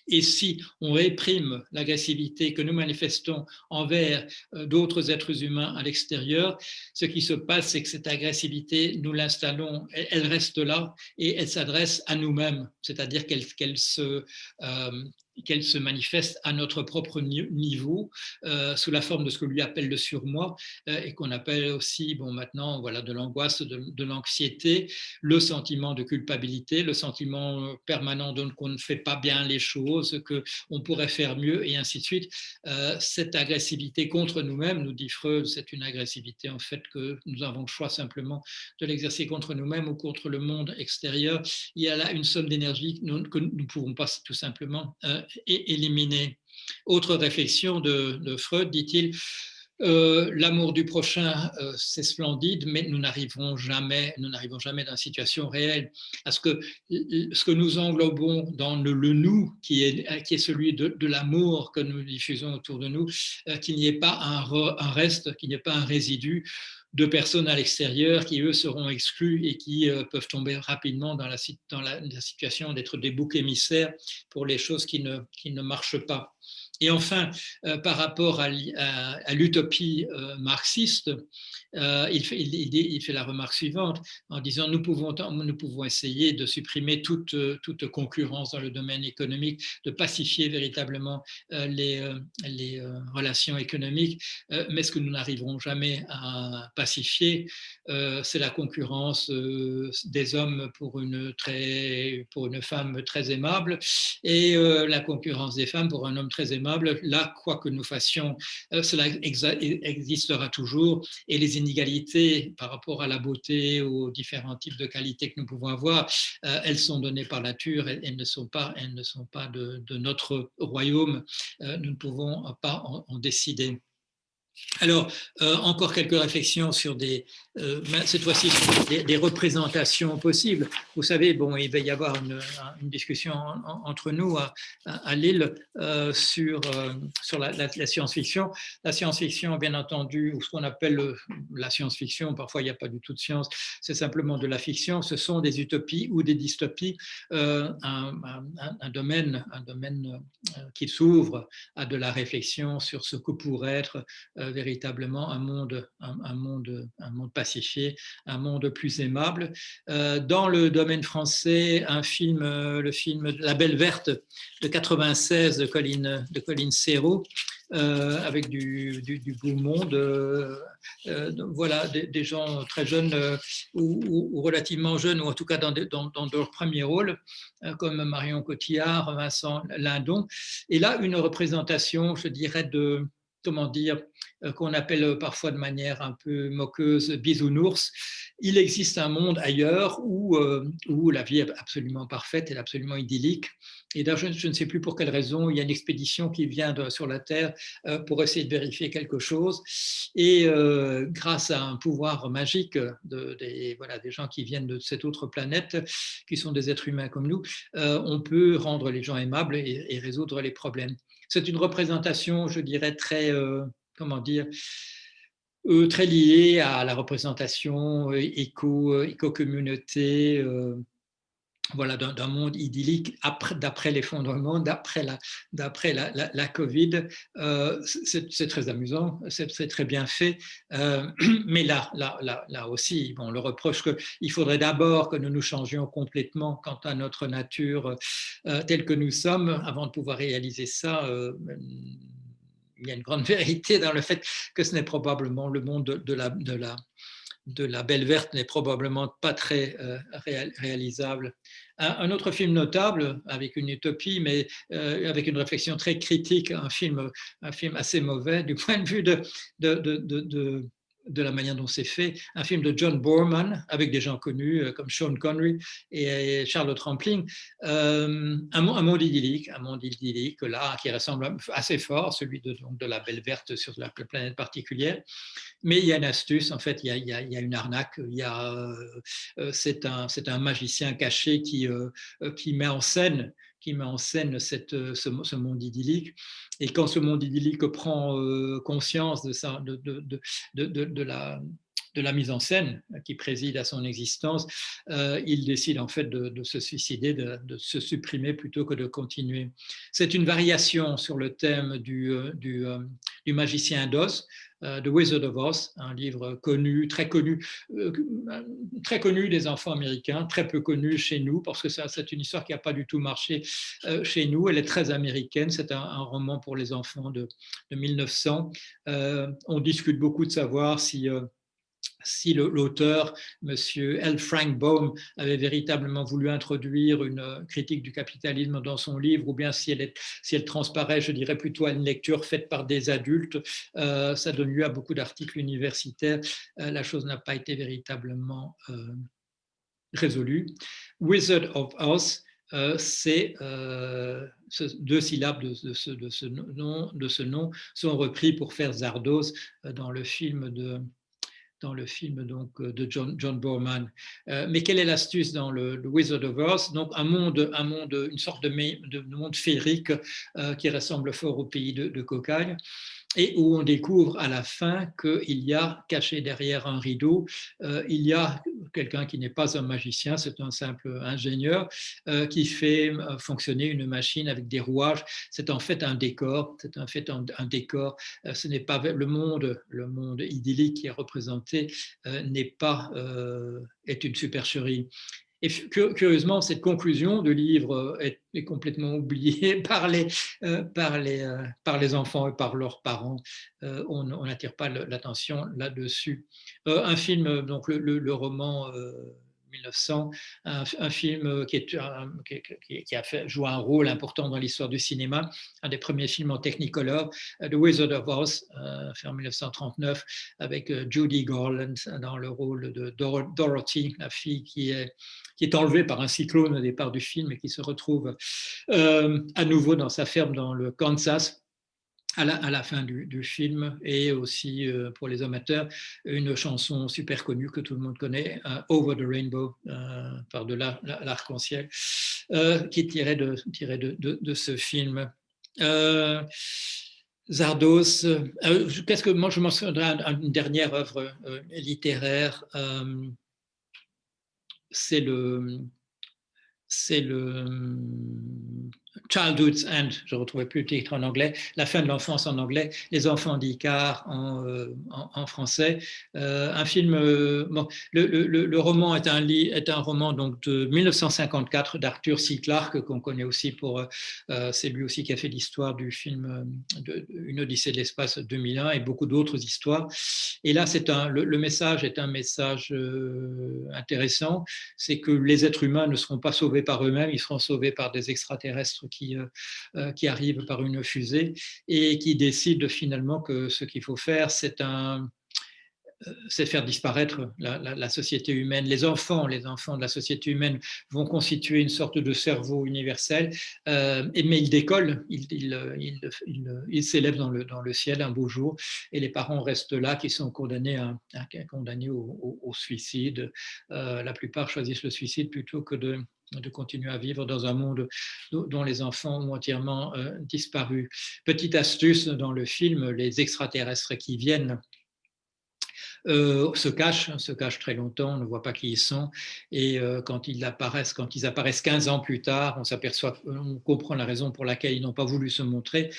Et si on réprime l'agressivité que nous manifestons envers d'autres êtres humains à l'extérieur, ce qui se passe, c'est que cette agressivité, nous l'installons, elle reste là et elle s'adresse à nous-mêmes, c'est-à-dire qu'elle se manifeste à notre propre niveau, sous la forme de ce que lui appelle le surmoi, et qu'on appelle aussi, maintenant, voilà, de l'angoisse, de l'anxiété, le sentiment de culpabilité, le sentiment permanent qu'on ne fait pas bien les choses, qu'on pourrait faire mieux, et ainsi de suite. Cette agressivité contre nous-mêmes, nous dit Freud, c'est une agressivité en fait que nous avons le choix simplement de l'exercer contre nous-mêmes ou contre le monde extérieur. Il y a là une somme d'énergie que nous ne pouvons pas tout simplement éliminer. Autre réflexion de Freud, dit-il, l'amour du prochain, c'est splendide, mais nous n'arriverons jamais dans une situation réelle à ce que nous englobons dans le nous, qui est celui de l'amour que nous diffusons autour de nous, qu'il n'y ait pas un reste, qu'il n'y ait pas un résidu de personnes à l'extérieur qui, eux, seront exclus et qui peuvent tomber rapidement dans la situation d'être des boucs émissaires pour les choses qui ne marchent pas. Et enfin, par rapport à l'utopie marxiste, il fait la remarque suivante en disant nous pouvons essayer de supprimer toute concurrence dans le domaine économique, de pacifier véritablement les relations économiques, mais ce que nous n'arriverons jamais à pacifier, c'est la concurrence des hommes pour une femme très aimable et la concurrence des femmes pour un homme très aimable. Là, quoi que nous fassions, cela existera toujours, et les inégalités par rapport à la beauté, aux différents types de qualités que nous pouvons avoir, elles sont données par la nature, elles ne sont pas de notre royaume, nous ne pouvons pas en décider. Alors, encore quelques réflexions sur cette fois-ci sur des représentations possibles. Vous savez, il va y avoir une discussion entre nous à Lille sur la science-fiction. La science-fiction, bien entendu, ou ce qu'on appelle la science-fiction, parfois il n'y a pas du tout de science, c'est simplement de la fiction. Ce sont des utopies ou des dystopies, un domaine qui s'ouvre à de la réflexion sur ce que pourrait être véritablement un monde pacifié, un monde plus aimable. Dans le domaine français, le film La Belle Verte de 96 de Colline Serrault avec du beau monde. Voilà, des gens très jeunes ou relativement jeunes, ou en tout cas dans leur premier rôle, comme Marion Cotillard, Vincent Lindon. Et là, une représentation, je dirais, comment dire, qu'on appelle parfois de manière un peu moqueuse bisounours. Il existe un monde ailleurs où la vie est absolument parfaite et absolument idyllique. Et là, je ne sais plus pour quelle raison, il y a une expédition qui vient sur la Terre pour essayer de vérifier quelque chose. Et grâce à un pouvoir magique des gens qui viennent de cette autre planète, qui sont des êtres humains comme nous, on peut rendre les gens aimables et résoudre les problèmes. C'est une représentation, je dirais, très, comment dire, très liée à la représentation éco-communauté, voilà, d'un monde idyllique d'après l'effondrement, d'après la Covid. C'est très amusant, c'est très bien fait. Mais là aussi, on le reproche qu'il faudrait d'abord que nous nous changions complètement quant à notre nature telle que nous sommes avant de pouvoir réaliser ça. Il y a une grande vérité dans le fait que ce n'est probablement le monde de la Belle Verte n'est probablement pas très réalisable. Un autre film notable, avec une utopie, mais avec une réflexion très critique, un film assez mauvais du point de vue de la manière dont c'est fait, un film de John Boorman, avec des gens connus comme Sean Connery et Charlotte Rampling, un monde idyllique, là, qui ressemble assez fort à celui de la Belle Verte sur la planète particulière. Mais il y a une astuce, en fait, il y a une arnaque, c'est un magicien caché qui met en scène ce monde idyllique. Et quand ce monde idyllique prend conscience de la mise en scène qui préside à son existence, il décide en fait de se suicider, de se supprimer plutôt que de continuer. C'est une variation sur le thème du magicien d'Oz, The Wizard of Oz, un livre connu, très connu des enfants américains, très peu connu chez nous, parce que c'est une histoire qui n'a pas du tout marché chez nous. Elle est très américaine, c'est un roman pour les enfants de 1900. On discute beaucoup de savoir si l'auteur, M. L. Frank Baum, avait véritablement voulu introduire une critique du capitalisme dans son livre, ou bien si elle transparaît, je dirais plutôt à une lecture faite par des adultes. Ça donne lieu à beaucoup d'articles universitaires. La chose n'a pas été véritablement résolue. Wizard of Oz, c'est deux syllabes de ce nom sont repris pour faire Zardoz dans le film donc, de John Boorman. Mais quelle est l'astuce dans le Wizard of Oz? Donc une sorte de monde féerique qui ressemble fort au pays de Cocagne, et où on découvre à la fin qu'il y a, caché derrière un rideau, il y a quelqu'un qui n'est pas un magicien, c'est un simple ingénieur qui fait fonctionner une machine avec des rouages. C'est en fait un décor, ce n'est pas le monde idyllique qui est représenté, est une supercherie. Et curieusement, cette conclusion de livre est complètement oubliée par les enfants et par leurs parents. On n'attire pas l'attention là-dessus. Un film, donc le roman 1900, un film qui a joué un rôle important dans l'histoire du cinéma, un des premiers films en Technicolor, The Wizard of Oz, fait en 1939, avec Judy Garland dans le rôle de Dorothy, la fille qui est enlevée par un cyclone au départ du film et qui se retrouve à nouveau dans sa ferme dans le Kansas à la fin du film. Et aussi pour les amateurs, une chanson super connue que tout le monde connaît, Over the Rainbow, par-delà l'arc-en-ciel, qui est tirée de ce film. Zardoz, qu'est-ce que moi je mentionnerai une dernière œuvre littéraire, c'est le Childhood's End, je ne retrouvais plus le titre en anglais, La fin de l'enfance en anglais, Les enfants d'Icare en français. Un film, bon, le roman est un roman donc de 1954 d'Arthur C. Clarke, qu'on connaît aussi pour, c'est lui aussi qui a fait l'histoire du film Une Odyssée de l'espace 2001 et beaucoup d'autres histoires. Et là, le message est un message intéressant, c'est que les êtres humains ne seront pas sauvés par eux-mêmes, ils seront sauvés par des extraterrestres qui arrivent par une fusée et qui décident finalement que ce qu'il faut faire, c'est faire disparaître la société humaine. Les enfants de la société humaine vont constituer une sorte de cerveau universel, mais ils décollent, ils s'élèvent dans le ciel un beau jour, et les parents restent là, qui sont condamnés au suicide. La plupart choisissent le suicide plutôt que de continuer à vivre dans un monde dont les enfants ont entièrement disparu. Petite astuce dans le film, les extraterrestres qui viennent se cachent très longtemps, on ne voit pas qui ils sont, et quand ils apparaissent 15 ans plus tard, on comprend la raison pour laquelle ils n'ont pas voulu se montrer,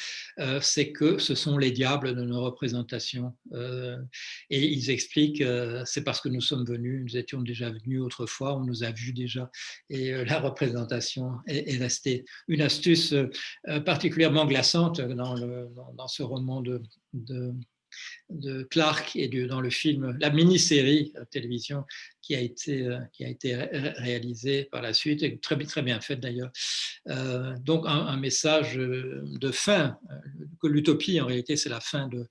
c'est que ce sont les diables de nos représentations, et ils expliquent, c'est parce que nous sommes venus, nous étions déjà venus autrefois, on nous a vus déjà, et la représentation est restée. Une astuce particulièrement glaçante dans ce roman de Clarke et dans le film, la mini-série télévision qui a été réalisée par la suite et très, très bien faite d'ailleurs. Donc un message de fin, que l'utopie en réalité c'est la fin de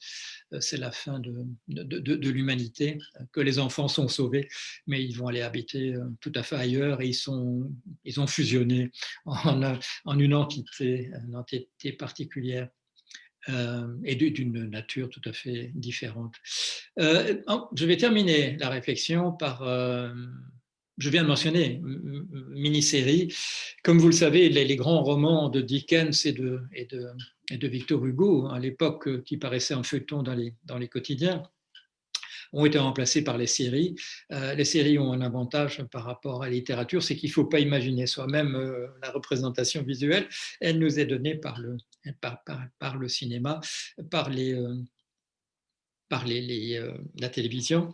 l'humanité, que les enfants sont sauvés, mais ils vont aller habiter tout à fait ailleurs et ils ont fusionné en une entité particulière. Et d'une nature tout à fait différente. Je vais terminer la réflexion par, je viens de mentionner, mini-série. Comme vous le savez, les grands romans de Dickens et de Victor Hugo, à l'époque, qui paraissaient en feuilleton dans les quotidiens, ont été remplacés par les séries. Les séries ont un avantage par rapport à la littérature, c'est qu'il ne faut pas imaginer soi-même la représentation visuelle. Elle nous est donnée par le cinéma, par la télévision.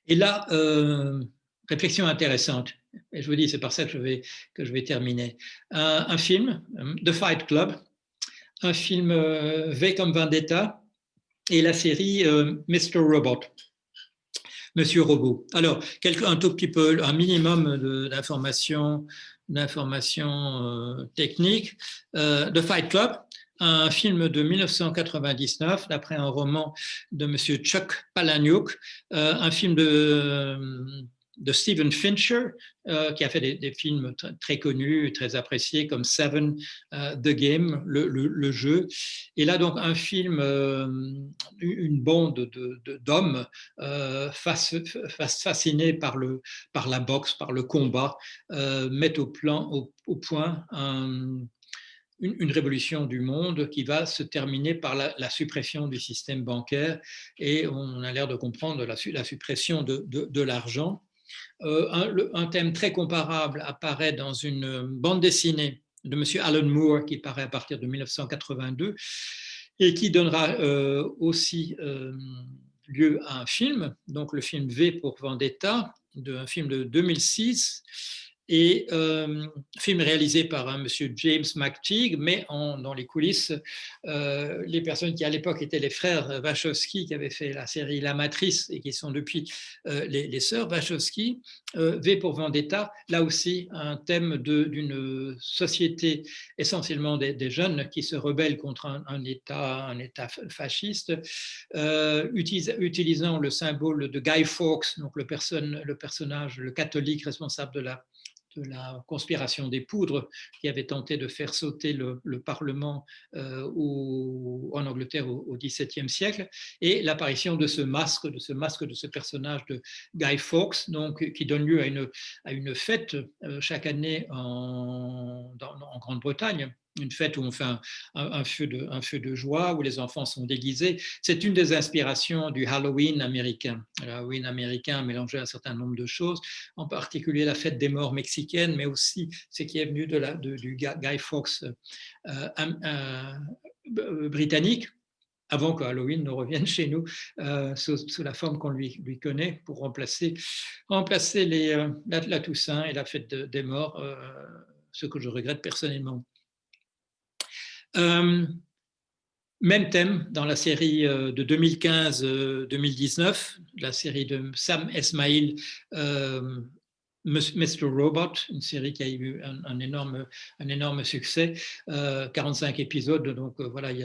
Et là, réflexion intéressante, et je vous dis, c'est par ça que je vais terminer. Un film, The Fight Club, un film V comme Vendetta, et la série Mr. Robot. Monsieur Robot. Alors, un tout petit peu, un minimum d'informations techniques. The Fight Club, un film de 1999, d'après un roman de Monsieur Chuck Palahniuk, un film de Stephen Fincher, qui a fait des films très connus, très appréciés, comme Seven, The Game, le jeu. Et là, donc, un film, une bande d'hommes fascinés par la boxe, par le combat, mettent au point une révolution du monde qui va se terminer par la suppression du système bancaire, et on a l'air de comprendre la suppression de l'argent. Un thème très comparable apparaît dans une bande dessinée de M. Alan Moore qui paraît à partir de 1982 et qui donnera aussi lieu à un film, donc le film V pour Vendetta, un film de 2006, et film réalisé par un monsieur James McTeague, mais dans les coulisses, les personnes qui à l'époque étaient les frères Wachowski, qui avaient fait la série La Matrice et qui sont depuis les sœurs Wachowski. V pour Vendetta, là aussi un thème d'une société essentiellement des jeunes qui se rebellent contre un État fasciste, utilisant le symbole de Guy Fawkes, donc le personnage, le catholique responsable de la conspiration des poudres, qui avait tenté de faire sauter le Parlement en Angleterre au XVIIe siècle, et l'apparition de ce masque, de ce personnage de Guy Fawkes, donc, qui donne lieu à une fête chaque année en Grande-Bretagne, une fête où on fait un feu de joie, où les enfants sont déguisés. C'est une des inspirations du Halloween américain. Le Halloween américain a mélangé un certain nombre de choses, en particulier la fête des morts mexicaine, mais aussi ce qui est venu du Guy Fawkes britannique, avant que Halloween ne revienne chez nous sous la forme qu'on lui connaît, pour remplacer la Toussaint et la fête des morts, ce que je regrette personnellement. Même thème dans la série de 2015-2019, la série de Sam Esmail, Mr. Robot, une série qui a eu un énorme succès, 45 épisodes, donc voilà, il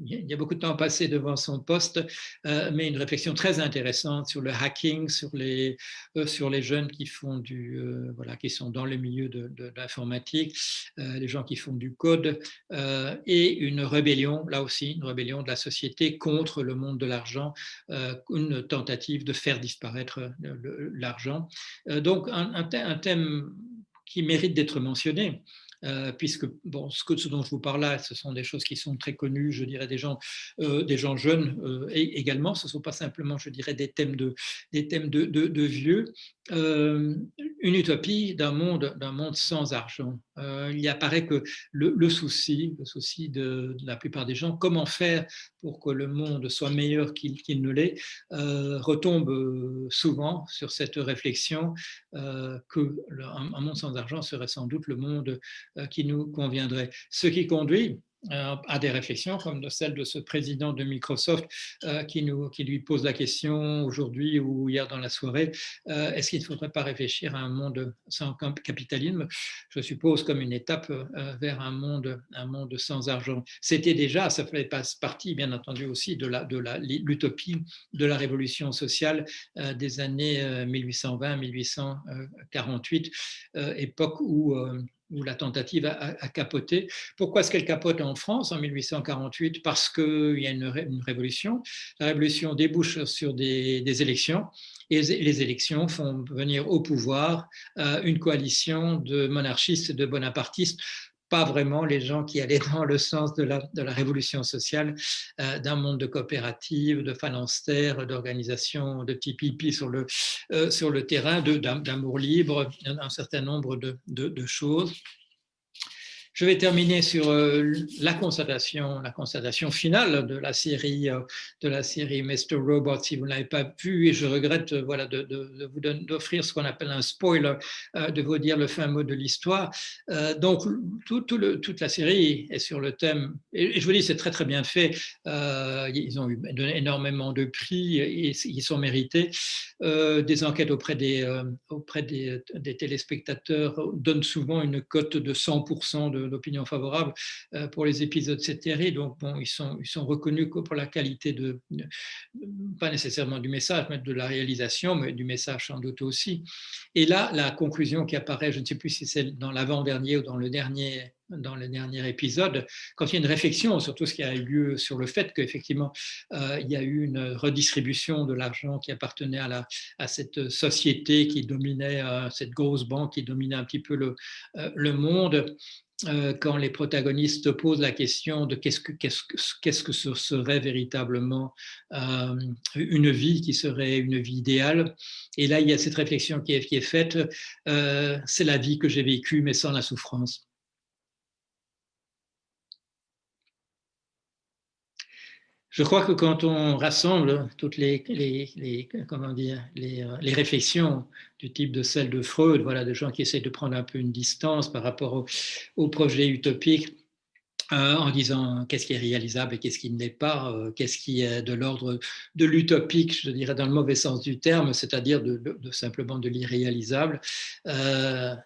y a beaucoup de temps passé devant son poste, mais une réflexion très intéressante sur le hacking, sur les jeunes qui font qui sont dans le milieu de l'informatique, les gens qui font du code, et une rébellion, là aussi, une rébellion de la société contre le monde de l'argent, une tentative de faire disparaître l'argent. Donc un thème qui mérite d'être mentionné, puisque ce dont je vous parle là, ce sont des choses qui sont très connues, je dirais, des gens jeunes également. Ce ne sont pas simplement, je dirais, des thèmes de vieux. Une utopie d'un monde sans argent. Il apparaît que le souci de la plupart des gens, comment faire pour que le monde soit meilleur qu'il ne l'est, retombe souvent sur cette réflexion qu'un monde sans argent serait sans doute le monde qui nous conviendrait. Ce qui conduit à des réflexions comme celle de ce président de Microsoft qui lui pose la question aujourd'hui ou hier dans la soirée, est-ce qu'il ne faudrait pas réfléchir à un monde sans capitalisme, je suppose comme une étape vers un monde sans argent. C'était déjà, ça fait partie bien entendu aussi de l'utopie de la révolution sociale des années 1820-1848, époque où la tentative a capoté. Pourquoi est-ce qu'elle capote en France en 1848? Parce qu'il y a une révolution. La révolution débouche sur des élections, et les élections font venir au pouvoir une coalition de monarchistes et de bonapartistes, pas vraiment les gens qui allaient dans le sens de la révolution sociale, d'un monde de coopératives, de phalanstères, d'organisations de petits pipis sur le terrain, d'amour libre, un certain nombre de choses. Je vais terminer sur la constatation finale de la série Mr. Robot, si vous ne l'avez pas vu, et je regrette de vous d'offrir ce qu'on appelle un spoiler, de vous dire le fin mot de l'histoire. Donc, toute la série est sur le thème, et je vous dis, c'est très très bien fait. Ils ont eu énormément de prix, et ils sont mérités. Des enquêtes auprès des téléspectateurs donnent souvent une cote de 100% d'opinion favorable pour les épisodes de cette série. Donc, ils sont reconnus pour la qualité pas nécessairement du message, mais de la réalisation, mais du message sans doute aussi. Et là, la conclusion qui apparaît, je ne sais plus si c'est dans l'avant-dernier ou dans le dernier épisode, quand il y a une réflexion sur tout ce qui a eu lieu sur le fait qu'effectivement il y a eu une redistribution de l'argent qui appartenait à cette société qui dominait, cette grosse banque qui dominait un petit peu le monde. Quand les protagonistes posent la question de qu'est-ce que ce serait véritablement une vie qui serait une vie idéale. Et là, il y a cette réflexion qui est faite, c'est la vie que j'ai vécue, mais sans la souffrance. Je crois que quand on rassemble toutes les réflexions du type de celle de Freud, voilà, de gens qui essaient de prendre un peu une distance par rapport au projet utopique, en disant qu'est-ce qui est réalisable et qu'est-ce qui ne l'est pas, qu'est-ce qui est de l'ordre de l'utopique, je dirais dans le mauvais sens du terme, c'est-à-dire simplement de l'irréalisable.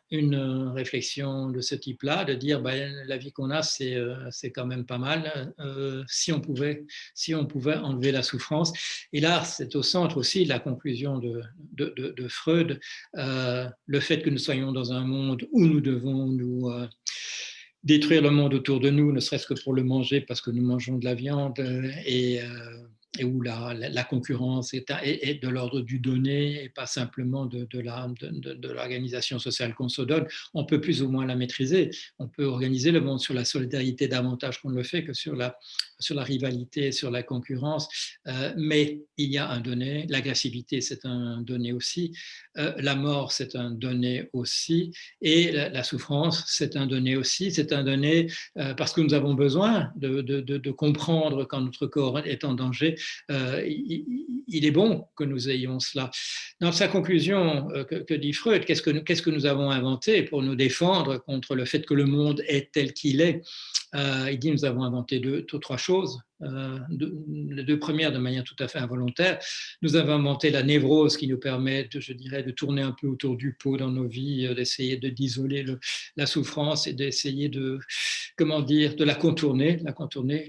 Une réflexion de ce type-là, de dire la vie qu'on a, c'est quand même pas mal, si on pouvait enlever la souffrance. Et là, c'est au centre aussi de la conclusion de Freud, le fait que nous soyons dans un monde où nous devons nous détruire le monde autour de nous, ne serait-ce que pour le manger, parce que nous mangeons de la viande, et et où la concurrence est de l'ordre du donné et pas simplement de l'organisation sociale qu'on se donne, on peut plus ou moins la maîtriser. On peut organiser le monde sur la solidarité davantage qu'on ne le fait que sur la rivalité, sur la concurrence. Mais il y a un donné, l'agressivité c'est un donné aussi, la mort c'est un donné aussi, et la souffrance c'est un donné aussi. C'est un donné parce que nous avons besoin de comprendre quand notre corps est en danger. Il est bon que nous ayons cela. Dans sa conclusion, que dit Freud, qu'est-ce que nous avons inventé pour nous défendre contre le fait que le monde est tel qu'il est? Il dit nous avons inventé trois choses. Les deux premières de manière tout à fait involontaire. Nous avons inventé la névrose qui nous permet, je dirais, de tourner un peu autour du pot dans nos vies, d'essayer d'isoler la souffrance et d'essayer de la contourner.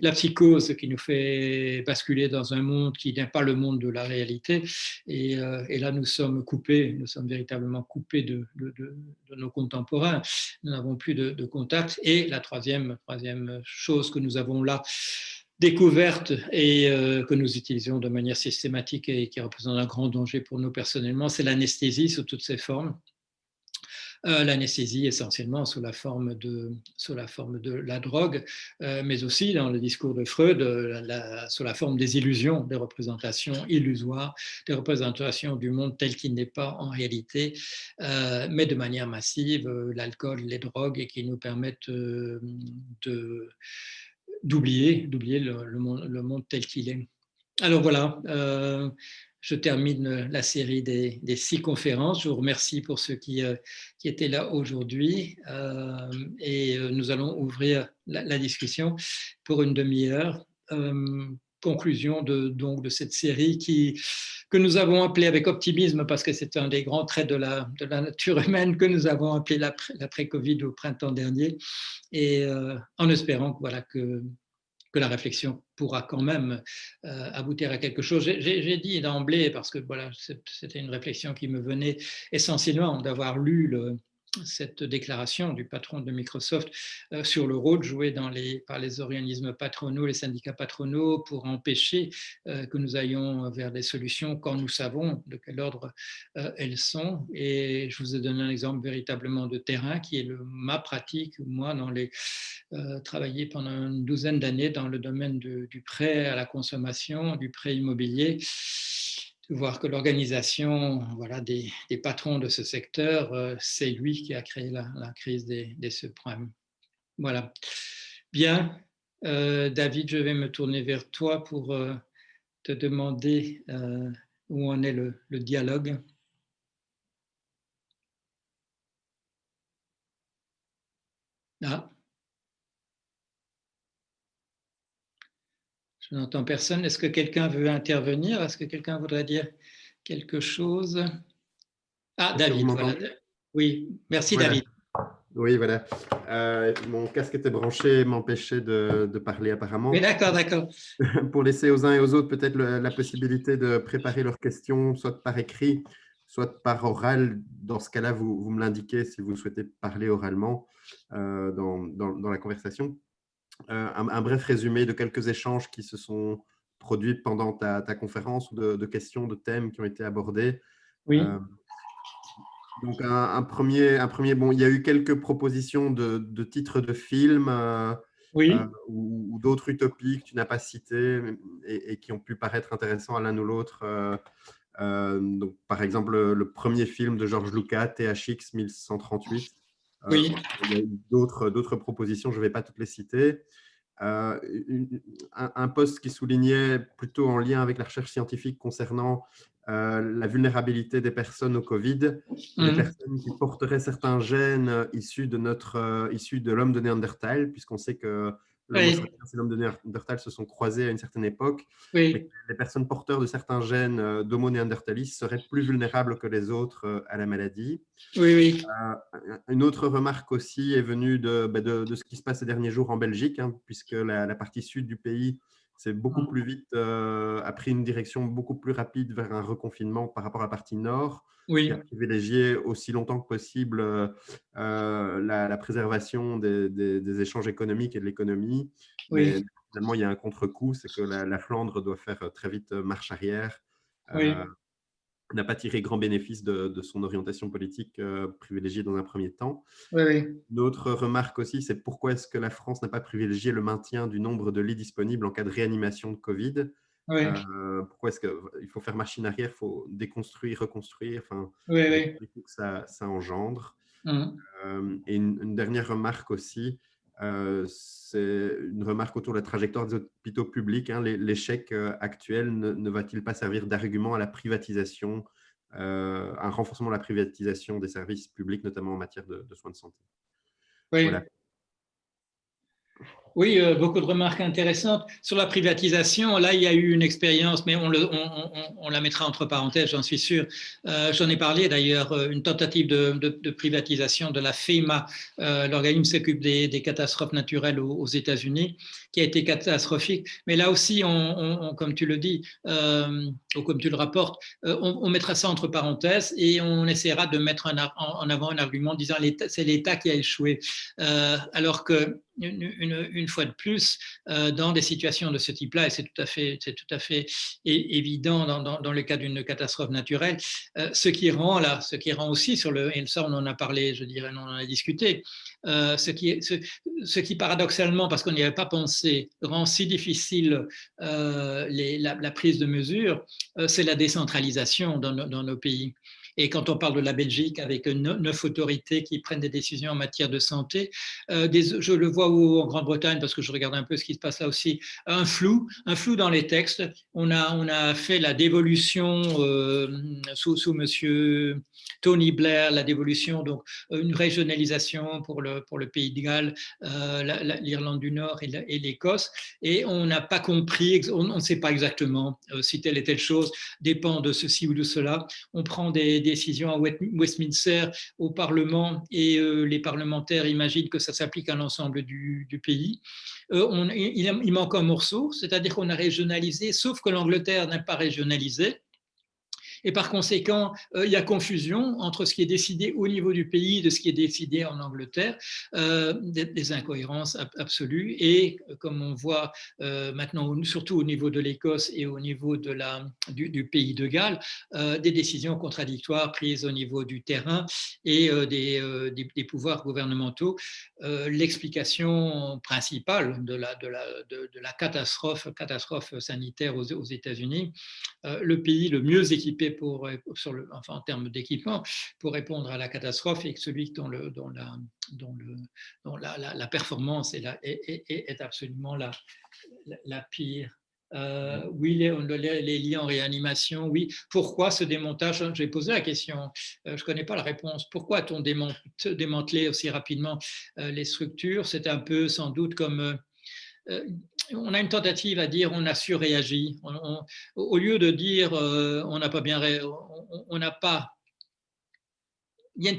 La psychose qui nous fait basculer dans un monde qui n'est pas le monde de la réalité. Et là, nous sommes véritablement coupés de nos contemporains. Nous n'avons plus de contact. Et la troisième chose que nous avons là découverte et que nous utilisons de manière systématique et qui représente un grand danger pour nous personnellement, c'est l'anesthésie sous toutes ses formes. L'anesthésie essentiellement sous la forme de la drogue, mais aussi dans le discours de Freud, sous la forme des illusions, des représentations illusoires, des représentations du monde tel qu'il n'est pas en réalité, mais de manière massive, l'alcool, les drogues, et qui nous permettent d'oublier le monde tel qu'il est. Alors voilà, je termine la série des 6 conférences. Je vous remercie pour ceux qui étaient là aujourd'hui, et nous allons ouvrir la discussion pour une demi-heure. Conclusion donc de cette série que nous avons appelée avec optimisme, parce que c'est un des grands traits de la nature humaine, que nous avons appelé l'après-Covid au printemps dernier, et en espérant que la réflexion pourra quand même aboutir à quelque chose. J'ai dit d'emblée, parce que voilà, c'était une réflexion qui me venait essentiellement d'avoir lu cette déclaration du patron de Microsoft sur le rôle joué par les organismes patronaux, les syndicats patronaux, pour empêcher que nous allions vers des solutions quand nous savons de quel ordre elles sont. Et je vous ai donné un exemple véritablement de terrain qui est ma pratique, moi, travaillé pendant une douzaine d'années dans le domaine du prêt à la consommation, du prêt immobilier, de voir que l'organisation des patrons de ce secteur, c'est lui qui a créé la crise des subprimes. Voilà. Bien, David, je vais me tourner vers toi pour te demander où en est le dialogue. Ah. Je n'entends personne. Est-ce que quelqu'un veut intervenir? Est-ce que quelqu'un voudrait dire quelque chose? Ah, David, voilà. Oui, merci voilà. David. Oui, voilà. Mon casque était branché et m'empêchait de parler apparemment. Oui, d'accord. Pour laisser aux uns et aux autres peut-être la possibilité de préparer leurs questions, soit par écrit, soit par oral. Dans ce cas-là, vous me l'indiquez si vous souhaitez parler oralement dans la conversation. Un bref résumé de quelques échanges qui se sont produits pendant ta conférence, ou de questions, de thèmes qui ont été abordés. Oui. Donc, un premier, bon, il y a eu quelques propositions de titres de films Oui. ou d'autres utopies que tu n'as pas citées et qui ont pu paraître intéressants à l'un ou l'autre. Donc, par exemple, le premier film de George Lucas, THX 1138. Oui. Il y a eu d'autres propositions, je ne vais pas toutes les citer. Un poste qui soulignait, plutôt en lien avec la recherche scientifique concernant la vulnérabilité des personnes au Covid, les personnes qui porteraient certains gènes issus de l'homme de Néandertal, puisqu'on sait que l'Homo sapiens et l'homme de Néandertal se sont croisés à une certaine époque, mais les personnes porteurs de certains gènes d'Homo néandertalis seraient plus vulnérables que les autres à la maladie. Oui. Une autre remarque aussi est venue de ce qui se passe ces derniers jours en Belgique, puisque la partie sud du pays c'est beaucoup plus vite, a pris une direction beaucoup plus rapide vers un reconfinement par rapport à la partie nord, qui a privilégié aussi longtemps que possible la préservation des échanges économiques et de l'économie. Mais finalement, il y a un contre-coup, c'est que la Flandre doit faire très vite marche arrière. Oui, N'a pas tiré grand bénéfice de son orientation politique privilégiée dans un premier temps. oui, oui, Une autre remarque aussi, c'est pourquoi est-ce que la France n'a pas privilégié le maintien du nombre de lits disponibles en cas de réanimation de Covid. oui, Pourquoi est-ce qu'il faut faire machine arrière, il faut déconstruire, reconstruire, enfin, oui, avec oui. les coûts que ça engendre. Mhm. Et une dernière remarque aussi, c'est une remarque autour de la trajectoire des hôpitaux publics, hein. L'échec actuel ne va-t-il pas servir d'argument à la privatisation, un renforcement de la privatisation des services publics, notamment en matière de soins de santé? Voilà. Oui. Oui, beaucoup de remarques intéressantes. Sur la privatisation, là, il y a eu une expérience, mais on la mettra entre parenthèses, j'en suis sûr. J'en ai parlé d'ailleurs, une tentative de privatisation de la FEMA, l'organisme qui s'occupe des catastrophes naturelles aux États-Unis, qui a été catastrophique. Mais là aussi, comme tu le dis, ou comme tu le rapportes, on mettra ça entre parenthèses et on essaiera de mettre en avant un argument disant que c'est l'État qui a échoué. Alors que une fois de plus, dans des situations de ce type-là, et c'est tout à fait évident dans le cas d'une catastrophe naturelle, ce qui rend aussi et ça on en a parlé, je dirais, on en a discuté, ce qui paradoxalement, parce qu'on n'y avait pas pensé, rend si difficile la prise de mesures, c'est la décentralisation dans nos pays. Et quand on parle de la Belgique avec 9 autorités qui prennent des décisions en matière de santé, je le vois en Grande-Bretagne parce que je regarde un peu ce qui se passe là aussi, un flou dans les textes. On a fait la dévolution sous monsieur Tony Blair, la dévolution, donc une régionalisation pour le Pays de Galles, l'Irlande du Nord et l'Écosse. Et on n'a pas compris, on ne sait pas exactement si telle et telle chose dépend de ceci ou de cela. On prend des décisions à Westminster, au Parlement, et les parlementaires imaginent que ça s'applique à l'ensemble du pays. Il manque un morceau, c'est-à-dire qu'on a régionalisé, sauf que l'Angleterre n'a pas régionalisé. Et par conséquent, il y a confusion entre ce qui est décidé au niveau du pays et de ce qui est décidé en Angleterre, des incohérences absolues. Et comme on voit maintenant, surtout au niveau de l'Écosse et au niveau du pays de Galles, des décisions contradictoires prises au niveau du terrain et des pouvoirs gouvernementaux. L'explication principale de la catastrophe sanitaire aux États-Unis, le pays le mieux équipé en termes d'équipement pour répondre à la catastrophe est celui dont la performance est absolument la pire. Oui, les liens en réanimation, oui. Pourquoi ce démontage? J'ai posé la question, je ne connais pas la réponse. Pourquoi a-t-on démantelé aussi rapidement les structures? C'est un peu sans doute comme on a une tentative à dire on a surréagi. Au lieu de dire on n'a pas bien, on n'a pas. Il y a une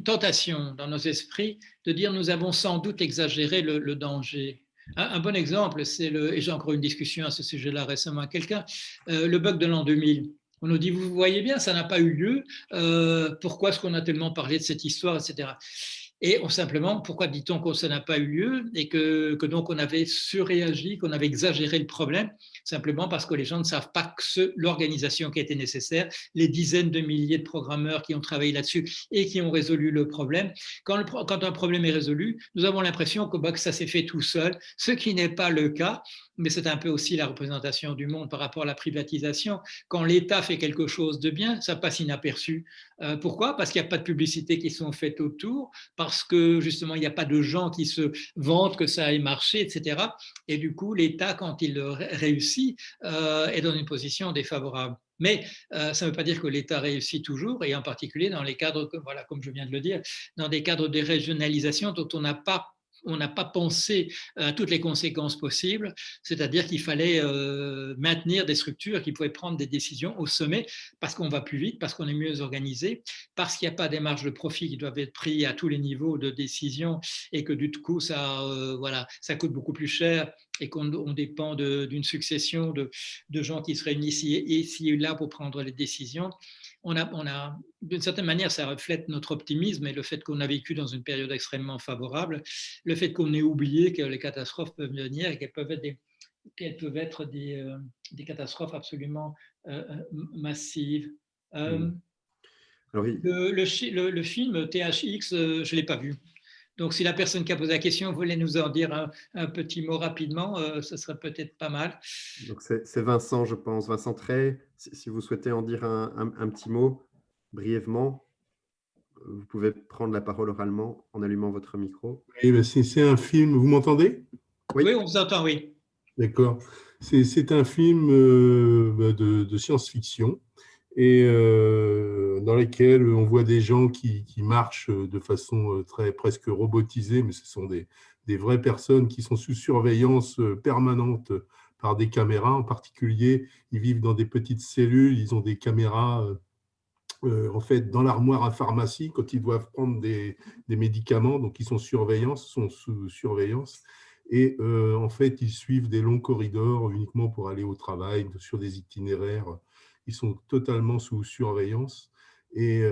tentation dans nos esprits de dire nous avons sans doute exagéré le danger. Un bon exemple, et j'ai encore eu une discussion à ce sujet-là récemment avec quelqu'un, le bug de l'an 2000. On nous dit, vous voyez bien, ça n'a pas eu lieu. Pourquoi est-ce qu'on a tellement parlé de cette histoire, etc. Et simplement, pourquoi dit-on que ça n'a pas eu lieu et que donc on avait surréagi, qu'on avait exagéré le problème? Simplement parce que les gens ne savent pas que l'organisation qui était nécessaire, les dizaines de milliers de programmeurs qui ont travaillé là-dessus et qui ont résolu le problème. Quand un problème est résolu, nous avons l'impression que ça s'est fait tout seul, ce qui n'est pas le cas, mais c'est un peu aussi la représentation du monde par rapport à la privatisation. Quand l'État fait quelque chose de bien, ça passe inaperçu. Pourquoi? Parce qu'il n'y a pas de publicité qui sont faites autour, parce que justement, il n'y a pas de gens qui se vantent que ça ait marché, etc. Et du coup, l'État, quand il réussit, est dans une position défavorable. Mais ça ne veut pas dire que l'État réussit toujours, et en particulier dans les cadres, voilà, comme je viens de le dire, dans des cadres de régionalisation dont on n'a pas pensé à toutes les conséquences possibles, c'est-à-dire qu'il fallait maintenir des structures qui pouvaient prendre des décisions au sommet parce qu'on va plus vite, parce qu'on est mieux organisé, parce qu'il n'y a pas des marges de profit qui doivent être prises à tous les niveaux de décision et que du coup, ça coûte beaucoup plus cher et qu'on dépend d'une succession de gens qui se réunissent ici et là pour prendre les décisions. d'une certaine manière, ça reflète notre optimisme et le fait qu'on a vécu dans une période extrêmement favorable, le fait qu'on ait oublié que les catastrophes peuvent venir et qu'elles peuvent être des catastrophes absolument massives. Alors, Le film THX, je ne l'ai pas vu. Donc, si la personne qui a posé la question voulait nous en dire un petit mot rapidement, ce serait peut-être pas mal. Donc, c'est Vincent, je pense. Vincent Trey, si vous souhaitez en dire un petit mot brièvement, vous pouvez prendre la parole oralement en allumant votre micro. Oui, ben c'est un film. Vous m'entendez? Oui. Oui, on vous entend, oui. D'accord. C'est un film de science-fiction et dans lequel on voit des gens qui marchent de façon presque robotisée, mais ce sont des vraies personnes qui sont sous surveillance permanente par des caméras. En particulier, ils vivent dans des petites cellules, ils ont des caméras en fait dans l'armoire à pharmacie quand ils doivent prendre des médicaments, donc ils sont sous surveillance. Et en fait, ils suivent des longs corridors uniquement pour aller au travail, sur des itinéraires. Ils sont totalement sous surveillance. Et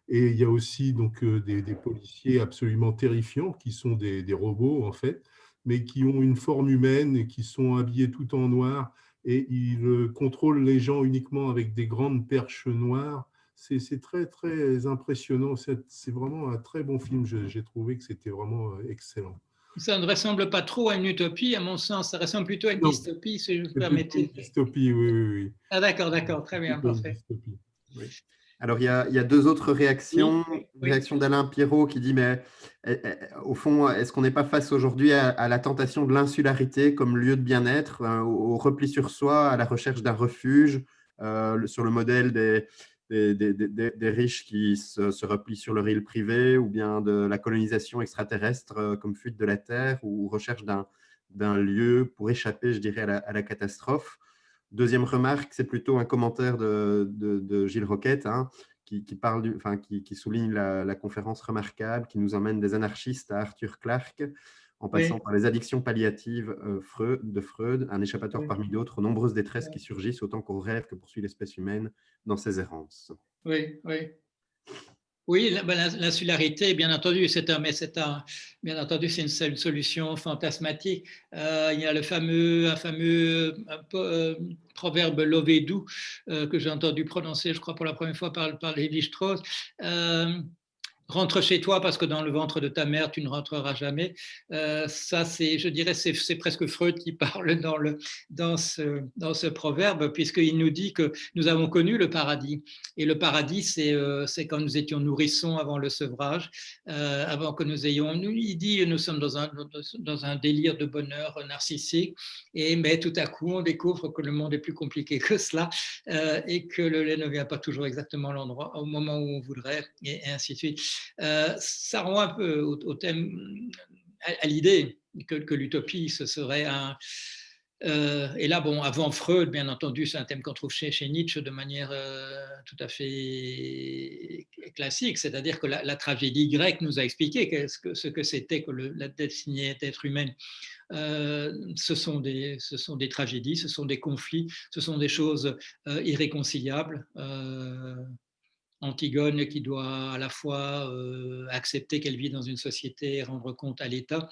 il y a aussi donc, des policiers absolument terrifiants qui sont des robots, en fait, mais qui ont une forme humaine et qui sont habillés tout en noir. Et ils contrôlent les gens uniquement avec des grandes perches noires. C'est très, très impressionnant. C'est vraiment un très bon film. J'ai trouvé que c'était vraiment excellent. Ça ne ressemble pas trop à une utopie, à mon sens. Ça ressemble plutôt à une dystopie, si je vous permettez. Une dystopie, oui. Ah d'accord, très bien, parfait. Oui. Alors, il y a deux autres réactions. Oui. Une réaction d'Alain Pierrot qui dit, mais au fond, est-ce qu'on n'est pas face aujourd'hui à la tentation de l'insularité comme lieu de bien-être, au repli sur soi, à la recherche d'un refuge, sur le modèle des riches qui se replient sur leur île privée, ou bien de la colonisation extraterrestre comme fuite de la Terre, ou recherche d'un lieu pour échapper, je dirais, à la catastrophe. Deuxième remarque, c'est plutôt un commentaire de Gilles Roquette, qui souligne la conférence remarquable qui nous emmène des anarchistes à Arthur Clarke, en passant par les addictions palliatives de Freud, un échappatoire parmi d'autres, aux nombreuses détresses qui surgissent autant qu'aux rêves que poursuit l'espèce humaine dans ses errances. Oui. Oui, l'insularité, bien entendu, c'est une solution fantasmatique. Il y a un fameux proverbe Lovedou que j'ai entendu prononcer, je crois, pour la première fois par Lévi-Strauss. Rentre chez toi parce que dans le ventre de ta mère, tu ne rentreras jamais. Ça, je dirais, c'est presque Freud qui parle dans ce proverbe, puisqu'il nous dit que nous avons connu le paradis. Et le paradis, c'est quand nous étions nourrissons avant le sevrage, avant que nous ayons... Il dit nous sommes dans un délire de bonheur narcissique, mais tout à coup, on découvre que le monde est plus compliqué que cela et que le lait ne vient pas toujours exactement au moment où on voudrait, et ainsi de suite. Ça rend un peu au thème, à l'idée que l'utopie, ce serait et là, bon, avant Freud, bien entendu, c'est un thème qu'on trouve chez Nietzsche de manière tout à fait classique, c'est-à-dire que la tragédie grecque nous a expliqué ce que c'était que la destinée d'être humaine. Ce sont des tragédies, ce sont des conflits, ce sont des choses irréconciliables. Antigone qui doit à la fois accepter qu'elle vit dans une société et rendre compte à l'État,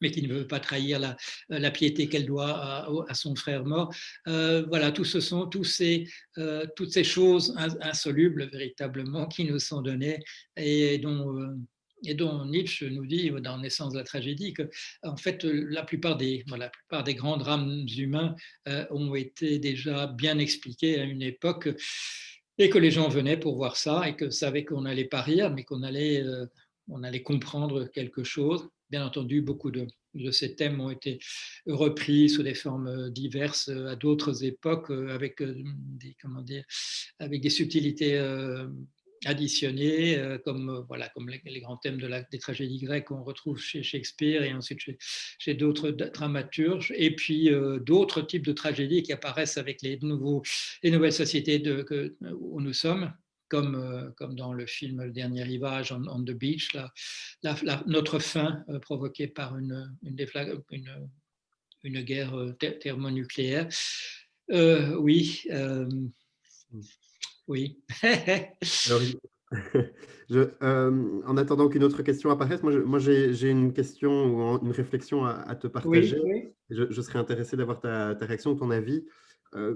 mais qui ne veut pas trahir la piété qu'elle doit à son frère mort. Voilà, toutes ces choses insolubles véritablement qui nous sont données et dont Nietzsche nous dit dans Naissance de la tragédie que en fait la plupart des grands drames humains ont été déjà bien expliqués à une époque et que les gens venaient pour voir ça et que savaient qu'on n'allait pas rire mais qu'on allait comprendre quelque chose. Bien entendu, beaucoup de ces thèmes ont été repris sous des formes diverses à d'autres époques avec des subtilités additionnées, comme les grands thèmes des tragédies grecques qu'on retrouve chez Shakespeare et ensuite chez d'autres dramaturges, et puis d'autres types de tragédies qui apparaissent avec les nouvelles sociétés où nous sommes. Comme dans le film Le Dernier Rivage, on the Beach, notre fin provoquée par une guerre thermonucléaire. Oui. Oui. Alors, en attendant qu'une autre question apparaisse, moi j'ai une question ou une réflexion à te Oui, partager. oui, Je serais intéressé d'avoir ta réaction, ton avis.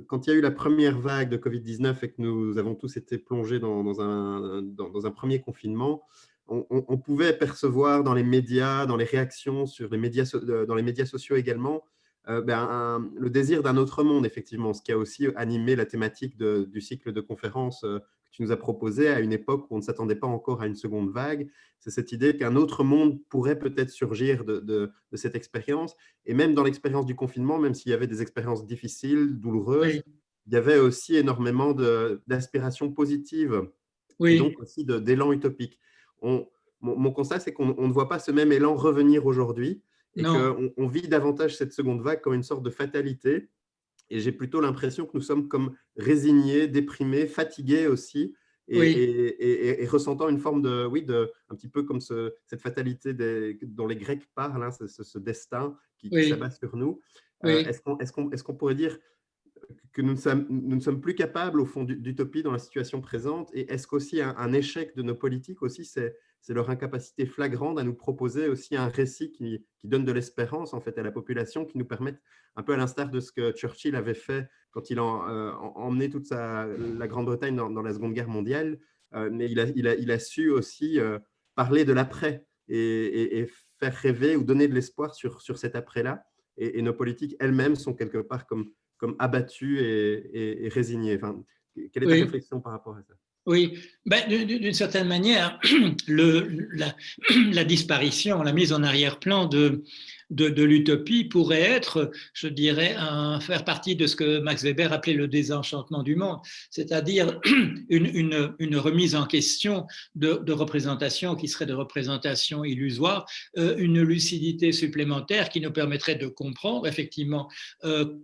Quand il y a eu la première vague de Covid-19 et que nous avons tous été plongés dans un premier confinement, on pouvait percevoir dans les médias, dans les réactions sur les médias, dans les médias sociaux également, le désir d'un autre monde, effectivement, ce qui a aussi animé la thématique du cycle de conférences que tu nous as proposé à une époque où on ne s'attendait pas encore à une seconde vague. C'est cette idée qu'un autre monde pourrait peut-être surgir de cette expérience. Et même dans l'expérience du confinement, même s'il y avait des expériences difficiles, douloureuses, oui, il y avait aussi énormément d'aspirations positives et oui, donc aussi d'élan utopique. Mon constat, c'est qu'on ne voit pas ce même élan revenir aujourd'hui et non, qu'on vit davantage cette seconde vague comme une sorte de fatalité. Et j'ai plutôt l'impression que nous sommes comme résignés, déprimés, fatigués aussi, oui, et ressentant une forme de, oui, un petit peu comme cette fatalité dont les Grecs parlent, hein, ce destin qui oui, s'abat sur nous. oui. Est-ce qu'on pourrait dire que nous ne sommes plus capables, au fond, d'utopie dans la situation présente? Et est-ce qu'aussi un échec de nos politiques aussi, c'est leur incapacité flagrante à nous proposer aussi un récit qui donne de l'espérance en fait à la population, qui nous permette, un peu à l'instar de ce que Churchill avait fait quand il a emmené toute la Grande-Bretagne dans la Seconde Guerre mondiale, mais il a su aussi parler de l'après et faire rêver ou donner de l'espoir sur cet après-là. Et nos politiques elles-mêmes sont quelque part comme abattues et résignées. Enfin, quelle est ta Oui. réflexion par rapport à ça? Oui, ben, d'une certaine manière, la, la disparition, la mise en arrière-plan de l'utopie pourrait être, je dirais, faire partie de ce que Max Weber appelait le désenchantement du monde, c'est-à-dire une remise en question de représentations qui seraient de représentations illusoires, une lucidité supplémentaire qui nous permettrait de comprendre effectivement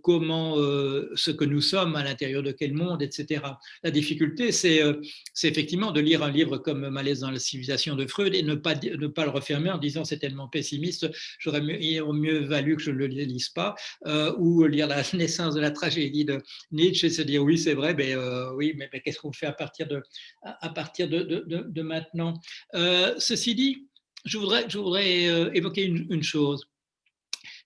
comment, ce que nous sommes, à l'intérieur de quel monde, etc. La difficulté, c'est effectivement de lire un livre comme Malaise dans la civilisation de Freud et ne pas le refermer en disant c'est tellement pessimiste, il aurait mieux valu que je ne le lise pas, ou lire La naissance de la tragédie de Nietzsche et se dire oui, c'est vrai, oui, mais qu'est-ce qu'on fait à partir de maintenant? Ceci dit, je voudrais évoquer une chose.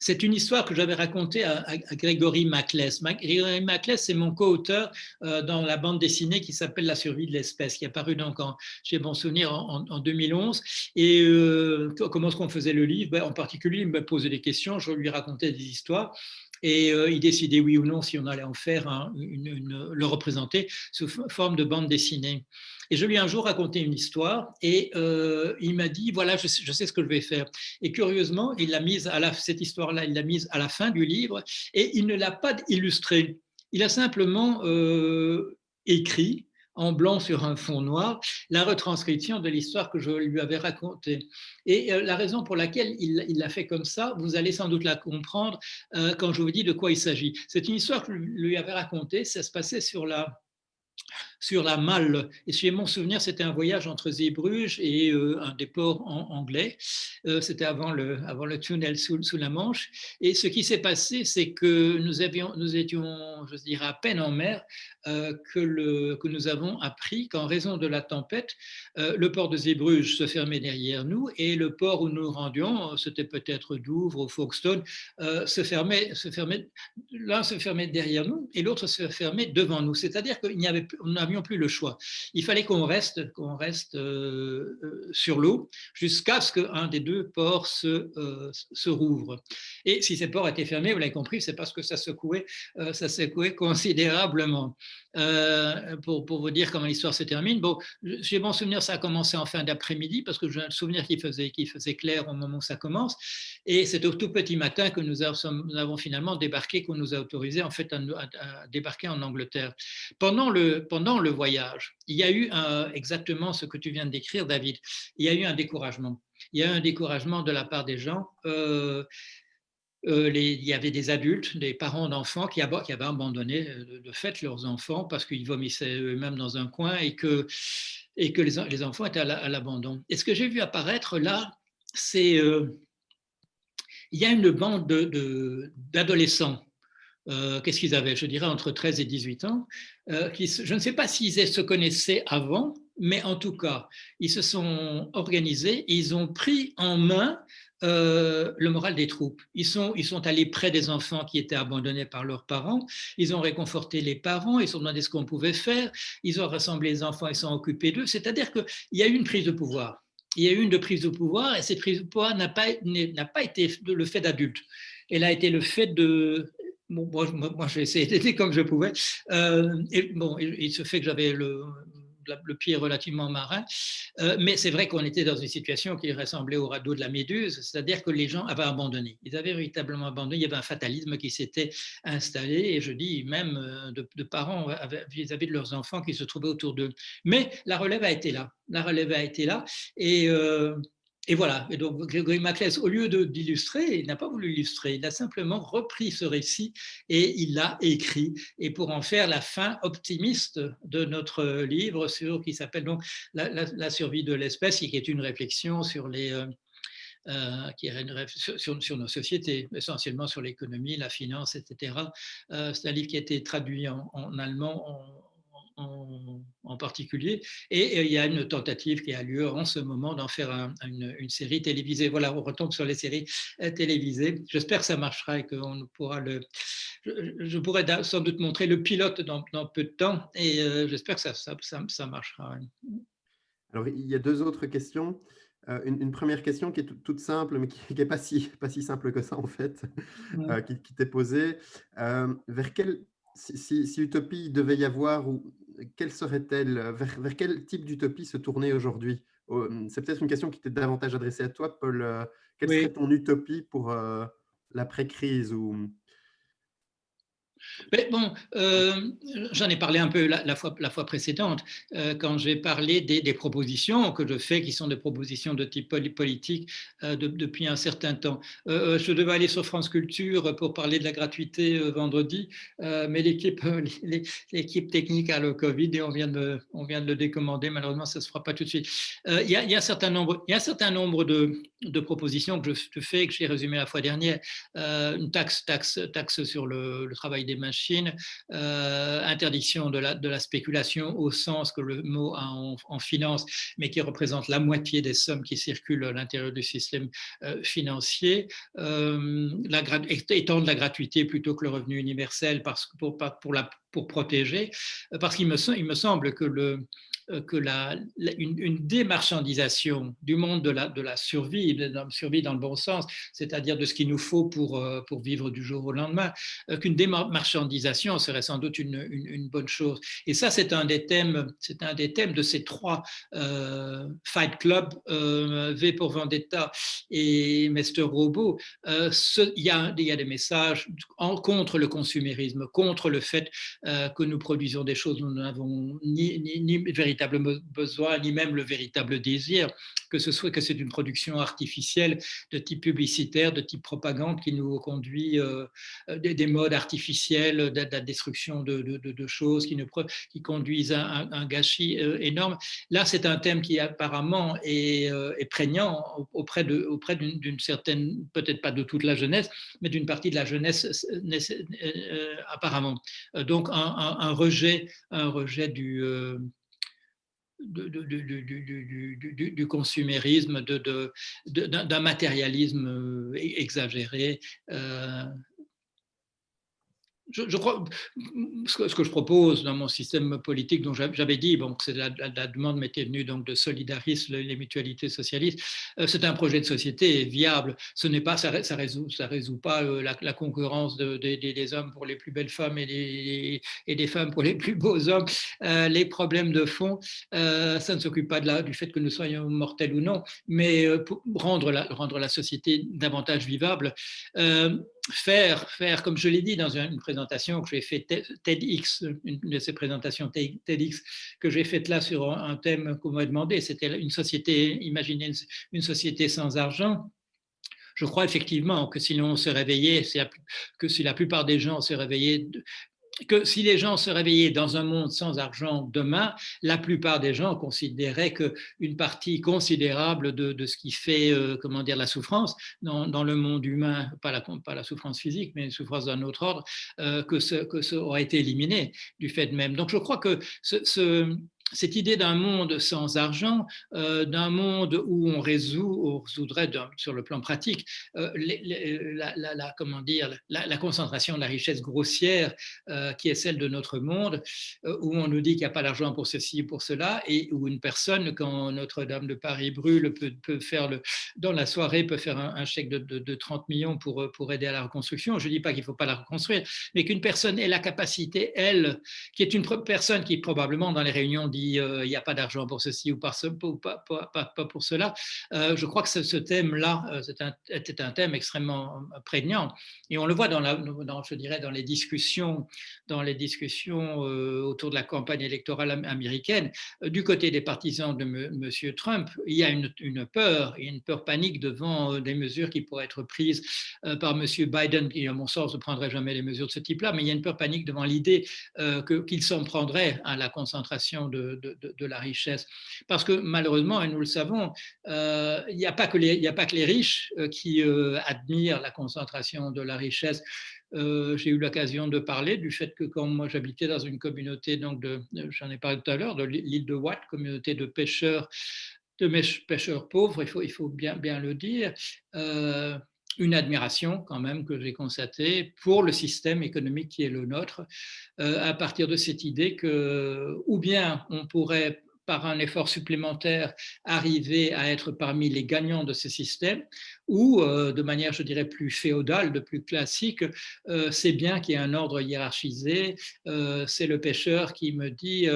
C'est une histoire que j'avais racontée à Grégory Maclès. Grégory Maclès, c'est mon co-auteur dans la bande dessinée qui s'appelle La survie de l'espèce, qui est apparue donc chez Bon Souvenir en 2011. Et comment est-ce qu'on faisait le livre? En particulier, il me posait des questions, je lui racontais des histoires. Et il décidait oui ou non si on allait en faire le représenter sous forme de bande dessinée. Et je lui ai un jour raconté une histoire et il m'a dit voilà, je sais ce que je vais faire. Et curieusement, il l'a mise cette histoire-là, il l'a mise à la fin du livre et il ne l'a pas illustrée. Il a simplement écrit en blanc sur un fond noir la retranscription de l'histoire que je lui avais racontée. Et la raison pour laquelle il l'a fait comme ça, vous allez sans doute la comprendre quand je vous dis de quoi il s'agit. C'est une histoire que je lui avais racontée, ça se passait sur la Malle. Et chez mon souvenir, c'était un voyage entre Zeebrugge et un des ports anglais. C'était avant le tunnel sous la Manche. Et ce qui s'est passé, c'est que nous étions, je dirais, à peine en mer, que nous avons appris qu'en raison de la tempête, le port de Zeebrugge se fermait derrière nous et le port où nous rendions, c'était peut-être Douvres ou Folkestone, se fermait, l'un se fermait derrière nous et l'autre se fermait devant nous. C'est-à-dire qu'on n'avions plus le choix. Il fallait qu'on reste sur l'eau jusqu'à ce qu'un des deux ports se rouvre. Et si ces ports étaient fermés, vous l'avez compris, c'est parce que ça secouait considérablement. Pour vous dire comment l'histoire se termine, bon, j'ai bon souvenir, ça a commencé en fin d'après-midi parce que j'ai un souvenir qu'il faisait clair au moment où ça commence. Et c'est au tout petit matin que nous avons finalement débarqué, qu'on nous a autorisé en fait à débarquer en Angleterre. Pendant le voyage, il y a eu exactement ce que tu viens de décrire, David. Il y a eu un découragement. Il y a eu un découragement de la part des gens. Il y avait des adultes, des parents d'enfants qui avaient abandonné de fait leurs enfants parce qu'ils vomissaient eux-mêmes dans un coin et que les enfants étaient à l'abandon. Et ce que j'ai vu apparaître là, c'est il y a une bande d'adolescents qu'est-ce qu'ils avaient? Je dirais entre 13 et 18 ans. Je ne sais pas s'ils se connaissaient avant, mais en tout cas, ils se sont organisés, ils ont pris en main le moral des troupes. Ils sont allés près des enfants qui étaient abandonnés par leurs parents, ils ont réconforté les parents, ils se sont demandé ce qu'on pouvait faire, ils ont rassemblé les enfants, ils sont occupés d'eux. C'est-à-dire qu'il y a eu une prise de pouvoir. Il y a eu une prise de pouvoir, et cette prise de pouvoir n'a pas été le fait d'adultes. Elle a été le fait de... Bon, moi j'ai essayé d'aider comme je pouvais. Il se fait que j'avais le pied relativement marin, mais c'est vrai qu'on était dans une situation qui ressemblait au radeau de la Méduse, c'est-à-dire que les gens avaient abandonné. Ils avaient véritablement abandonné. Il y avait un fatalisme qui s'était installé, et je dis même de parents vis-à-vis de leurs enfants qui se trouvaient autour d'eux. Mais la relève a été là. La relève a été là, et voilà. Et donc, Grégory Maclès, au lieu d'illustrer, il n'a pas voulu illustrer, il a simplement repris ce récit et il l'a écrit. Et pour en faire la fin optimiste de notre livre qui s'appelle donc la survie de l'espèce, qui est une réflexion sur sur nos sociétés, essentiellement sur l'économie, la finance, etc. C'est un livre qui a été traduit en allemand, en particulier, et il y a une tentative qui a lieu en ce moment d'en faire une série télévisée. Voilà, on retombe sur les séries télévisées. J'espère que ça marchera et qu'on pourra je pourrais sans doute montrer le pilote dans peu de temps, et j'espère que ça marchera. Alors, il y a deux autres questions. Une première question qui est toute simple, mais qui n'est pas si simple que ça, en fait, qui t'est posée. Si utopie devait y avoir, quelle serait-elle? Vers quel type d'utopie se tourner aujourd'hui? C'est peut-être une question qui t'est davantage adressée à toi, Paul. Quelle serait ton utopie pour l'après-crise Mais bon, j'en ai parlé un peu la fois précédente, quand j'ai parlé des propositions que je fais, qui sont des propositions de type politique depuis un certain temps. Je devais aller sur France Culture pour parler de la gratuité vendredi, mais l'équipe technique a le Covid et on vient de le décommander. Malheureusement, ça ne se fera pas tout de suite. Il y a un certain nombre de propositions que je fais, que j'ai résumées la fois dernière. Une taxe sur le travail des machines, interdiction de la spéculation au sens que le mot a en finance, mais qui représente la moitié des sommes qui circulent à l'intérieur du système financier, étendre la gratuité plutôt que le revenu universel pour protéger, parce qu'il me semble que une démarchandisation du monde de la survie dans le bon sens, c'est-à-dire de ce qu'il nous faut pour vivre du jour au lendemain, qu'une démarchandisation serait sans doute une bonne chose. Et ça, c'est un des thèmes de ces trois Fight Club, V pour Vendetta et Mr. Robot. Il y a des messages contre le consumérisme, contre le fait que nous produisons des choses dont nous n'avons ni véritable besoin, ni même le véritable désir, que c'est une production artificielle de type publicitaire, de type propagande qui nous conduit des modes artificiels, de la destruction de choses qui conduisent à un gâchis énorme. Là, c'est un thème qui apparemment est prégnant auprès d'une certaine, peut-être pas de toute la jeunesse, mais d'une partie de la jeunesse apparemment. Donc un rejet du consumérisme, d'un matérialisme exagéré. Je crois, ce que je propose dans mon système politique, dont j'avais dit, que la demande m'était venue donc de Solidaris, les mutualités socialistes, c'est un projet de société viable. Ça résout pas la concurrence des hommes pour les plus belles femmes et des femmes pour les plus beaux hommes. Les problèmes de fond, ça ne s'occupe pas du fait que nous soyons mortels ou non, mais pour rendre la société davantage vivable. Faire, comme je l'ai dit dans une présentation que j'ai fait TEDx, une de ces présentations TEDx que j'ai faite là sur un thème qu'on m'a demandé, c'était imaginer une société sans argent. Je crois effectivement que si l'on se réveillait, que si la plupart des gens se réveillaient que si les gens se réveillaient dans un monde sans argent demain, la plupart des gens considéraient qu'une partie considérable de ce qui fait comment dire, la souffrance dans le monde humain, pas la souffrance physique, mais une souffrance d'un autre ordre, que ça aurait été éliminé du fait même. Donc je crois que cette idée d'un monde sans argent, d'un monde où on résoudrait sur le plan pratique comment dire, la concentration de la richesse grossière qui est celle de notre monde, où on nous dit qu'il n'y a pas d'argent pour ceci ou pour cela, et où une personne, quand Notre-Dame de Paris brûle, peut faire dans la soirée, peut faire un chèque de 30 millions pour aider à la reconstruction. Je ne dis pas qu'il ne faut pas la reconstruire, mais qu'une personne ait la capacité, elle, qui est une personne qui probablement dans les réunions dit il n'y a pas d'argent pour ceci ou pas pour cela. Je crois que ce thème-là était un thème extrêmement prégnant. Et on le voit je dirais, dans les discussions autour de la campagne électorale américaine. Du côté des partisans de M. Trump, il y a une peur panique devant des mesures qui pourraient être prises par M. Biden, qui, à mon sens, ne prendrait jamais les mesures de ce type-là, mais il y a une peur panique devant l'idée qu'il s'en prendrait à la concentration de la richesse. Parce que malheureusement, et nous le savons, il n'y a pas que les riches qui admirent la concentration de la richesse. J'ai eu l'occasion de parler du fait que quand moi j'habitais dans une communauté, donc j'en ai parlé tout à l'heure, de l'île de Watt, communauté de pêcheurs pauvres, il faut bien le dire, une admiration quand même que j'ai constatée pour le système économique qui est le nôtre, à partir de cette idée que, ou bien on pourrait par un effort supplémentaire, arriver à être parmi les gagnants de ce système, ou de manière, je dirais, plus féodale, de plus classique, c'est bien qu'il y ait un ordre hiérarchisé. C'est le pêcheur qui me dit,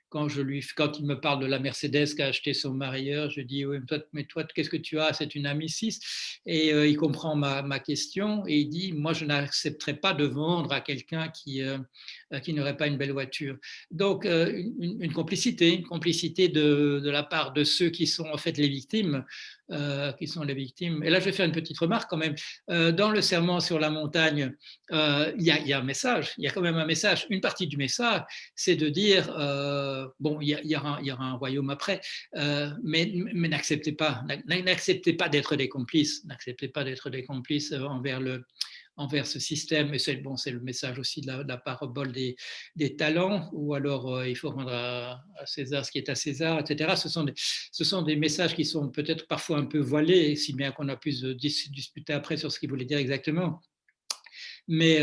quand il me parle de la Mercedes qu'a acheté son marieur, je dis oui, mais toi qu'est-ce que tu as? C'est une Amicis. Et il comprend ma question et il dit moi je n'accepterai pas de vendre à quelqu'un qui n'aurait pas une belle voiture. Donc une complicité de la part de ceux qui sont en fait les victimes. Et là, je vais faire une petite remarque quand même. Dans le serment sur la montagne, il y a un message. Il y a quand même un message. Une partie du message, c'est de dire bon, il y aura un royaume après, mais n'acceptez pas d'être des complices. N'acceptez pas d'être des complices envers ce système, et c'est le message aussi de la parabole des talents, ou alors il faut rendre à César ce qui est à César, etc. Ce sont des messages qui sont peut-être parfois un peu voilés, si bien qu'on a pu se disputer après sur ce qu'il voulait dire exactement. Mais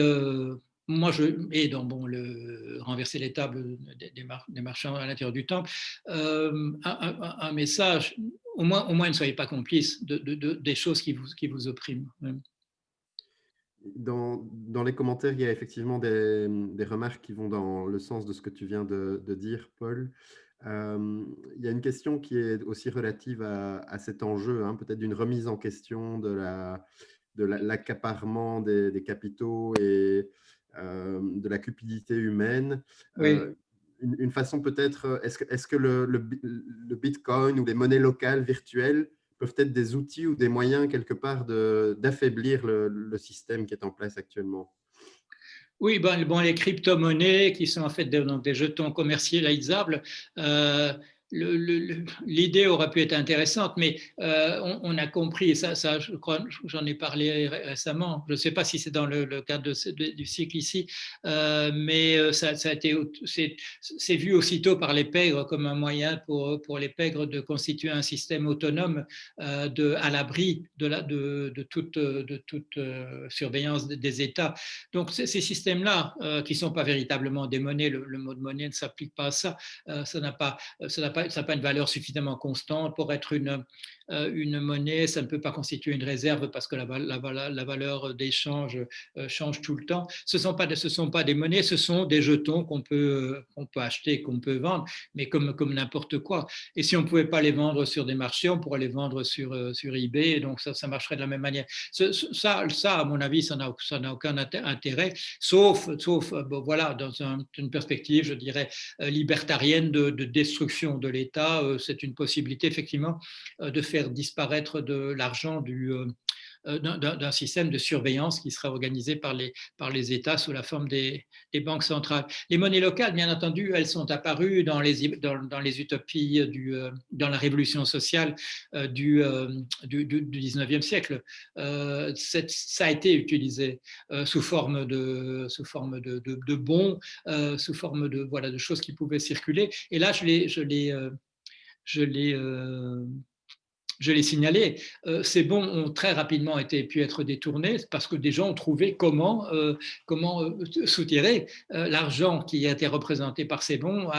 moi, et donc le renverser les tables des marchands à l'intérieur du temple, un message, au moins ne soyez pas complices des choses qui vous oppriment. Dans les commentaires, il y a effectivement des remarques qui vont dans le sens de ce que tu viens de dire, Paul. Il y a une question qui est aussi relative à cet enjeu, hein, peut-être d'une remise en question de l'accaparement des capitaux et de la cupidité humaine. Oui. Une façon peut-être, est-ce que le Bitcoin ou les monnaies locales virtuelles peuvent être des outils ou des moyens quelque part d'affaiblir le système qui est en place actuellement? Oui, les crypto-monnaies qui sont en fait donc des jetons commercialisables, l'idée aurait pu être intéressante, mais on a compris, et ça je crois, j'en ai parlé récemment, je ne sais pas si c'est dans le cadre du cycle ici, mais ça a été, c'est vu aussitôt par les pègres comme un moyen pour les pègres de constituer un système autonome à l'abri de toute surveillance des États. Donc ces systèmes-là, qui ne sont pas véritablement des monnaies, le mot de monnaie ne s'applique pas à ça, ça n'a pas une valeur suffisamment constante pour être une monnaie, ça ne peut pas constituer une réserve parce que la valeur d'échange change tout le temps. Ce ne sont pas des monnaies, ce sont des jetons qu'on peut acheter, qu'on peut vendre, mais comme n'importe quoi. Et si on ne pouvait pas les vendre sur des marchés, on pourrait les vendre sur eBay, et donc ça marcherait de la même manière. Ça à mon avis, ça n'a aucun intérêt, sauf voilà, dans une perspective, je dirais, libertarienne de destruction de l'État. C'est une possibilité, effectivement, de faire disparaître de l'argent d'un système de surveillance qui serait organisé par les États sous la forme des banques centrales. Les monnaies locales, bien entendu, elles sont apparues dans les utopies, dans la révolution sociale du 19e siècle. Ça a été utilisé sous forme de bons, sous forme de choses qui pouvaient circuler. Et là, je l'ai signalé, ces bons ont très rapidement pu être détournés parce que des gens ont trouvé comment soutirer l'argent qui a été représenté par ces bons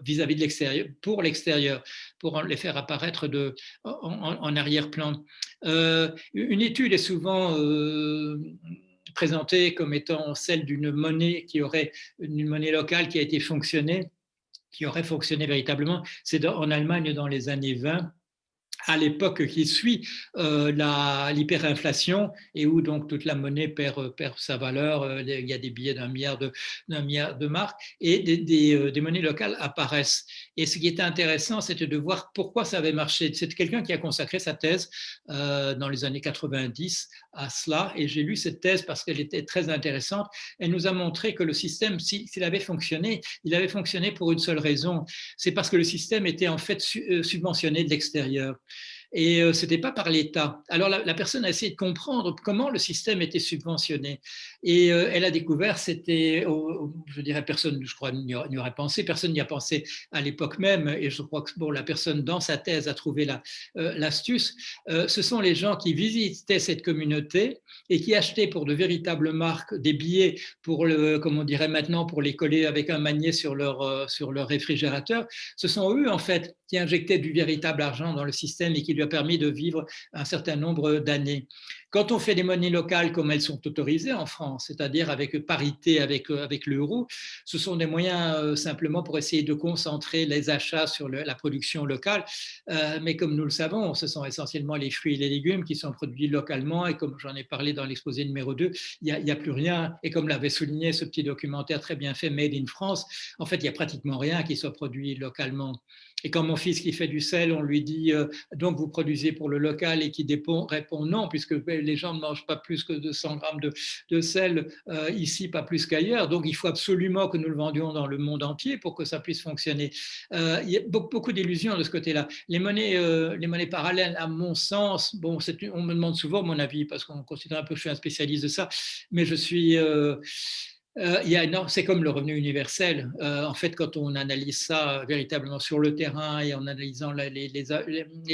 vis-à-vis de l'extérieur, pour les faire apparaître en arrière-plan. Une étude est souvent présentée comme étant celle d'une monnaie une monnaie locale qui aurait fonctionné véritablement. C'est en Allemagne dans les années 20, à l'époque qui suit l'hyperinflation et où donc toute la monnaie perd sa valeur. Il y a des billets d'un milliard de marques et des monnaies locales apparaissent. Et ce qui était intéressant, c'était de voir pourquoi ça avait marché. C'est quelqu'un qui a consacré sa thèse dans les années 90 à cela, et j'ai lu cette thèse parce qu'elle était très intéressante. Elle nous a montré que le système, s'il avait fonctionné, il avait fonctionné pour une seule raison. C'est parce que le système était en fait subventionné de l'extérieur. Et ce n'était pas par l'État. Alors la personne a essayé de comprendre comment le système était subventionné. Et elle a découvert, je dirais, personne, je crois, n'y aurait pensé, personne n'y a pensé à l'époque même. Et je crois que la personne dans sa thèse a trouvé l'astuce. Ce sont les gens qui visitaient cette communauté et qui achetaient pour de véritables marques des billets comme on dirait maintenant, pour les coller avec un magnet sur leur réfrigérateur. Ce sont eux, en fait, qui injectaient du véritable argent dans le système et qui lui a permis de vivre un certain nombre d'années. Quand on fait des monnaies locales comme elles sont autorisées en France, c'est-à-dire avec parité avec l'euro, ce sont des moyens simplement pour essayer de concentrer les achats sur la production locale. Mais comme nous le savons, ce sont essentiellement les fruits et les légumes qui sont produits localement, et comme j'en ai parlé dans l'exposé numéro 2, il n'y a plus rien. Et comme l'avait souligné ce petit documentaire très bien fait, Made in France, en fait, il n'y a pratiquement rien qui soit produit localement. Et quand mon fils qui fait du sel, on lui dit donc vous produisez pour le local, et qui répond non, puisque les gens ne mangent pas plus que 200 grammes de sel ici, pas plus qu'ailleurs. Donc il faut absolument que nous le vendions dans le monde entier pour que ça puisse fonctionner. Il y a beaucoup d'illusions de ce côté-là. Les monnaies parallèles, à mon sens, on me demande souvent mon avis parce qu'on considère un peu que je suis un spécialiste de ça, mais je suis... c'est comme le revenu universel. En fait, quand on analyse ça véritablement sur le terrain et en analysant les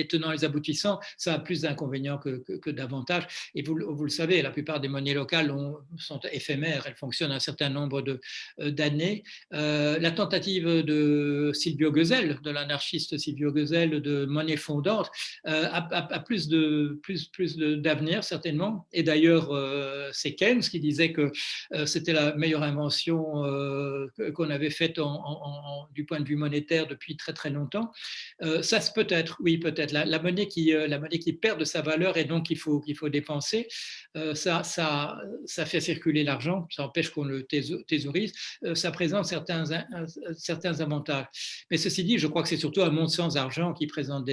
tenants et les aboutissants, ça a plus d'inconvénients que d'avantages. Et vous le savez, la plupart des monnaies locales sont éphémères. Elles fonctionnent un certain nombre d'années. La tentative de Silvio Gesell, de l'anarchiste Silvio Gesell, de monnaie fondante, a plus d'avenir, certainement. Et d'ailleurs, c'est Keynes qui disait que c'était la meilleure invention qu'on avait faite du point de vue monétaire depuis très très longtemps. Ça, peut-être, oui, peut-être. La monnaie qui perd de sa valeur et donc qu'il faut dépenser, ça fait circuler l'argent, ça empêche qu'on le thésaurise, ça présente certains avantages. Mais ceci dit, je crois que c'est surtout un monde sans argent qui présente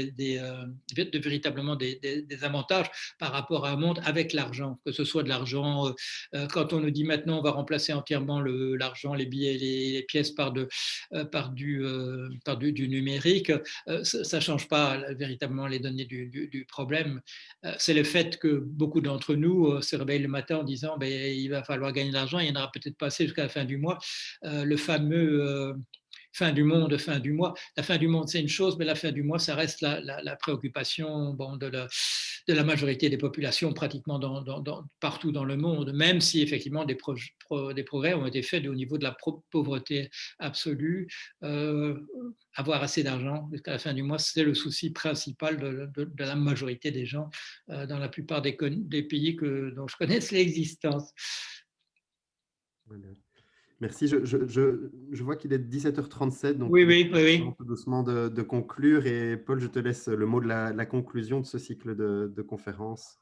véritablement des avantages par rapport à un monde avec l'argent, que ce soit de l'argent, quand on nous dit maintenant on va remplacer entièrement l'argent, les billets, les pièces par du numérique, ça ne change pas véritablement les données du problème. C'est le fait que beaucoup d'entre nous se réveillent le matin en disant il va falloir gagner de l'argent, il n'y en aura peut-être pas assez jusqu'à la fin du mois. Le fameux fin du monde, fin du mois. La fin du monde, c'est une chose, mais la fin du mois, ça reste la préoccupation de la majorité des populations pratiquement partout dans le monde, même si effectivement des progrès ont été faits au niveau de la pauvreté absolue. Avoir assez d'argent jusqu'à la fin du mois, c'est le souci principal de la majorité des gens dans la plupart des pays dont je connaisse l'existence. Voilà. Merci. Je vois qu'il est 17h37, donc oui. tout doucement de conclure. Et Paul, je te laisse le mot de la conclusion de ce cycle de conférences.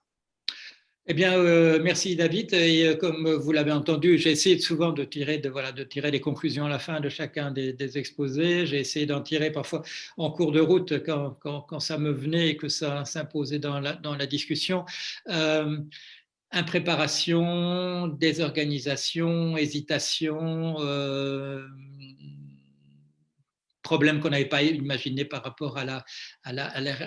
Eh bien, merci David. Et comme vous l'avez entendu, j'ai essayé souvent de tirer, de tirer des conclusions à la fin de chacun des exposés. J'ai essayé d'en tirer parfois en cours de route quand ça me venait et que ça s'imposait dans la discussion. Impréparation, désorganisation, hésitation, problème qu'on n'avait pas imaginé par rapport à la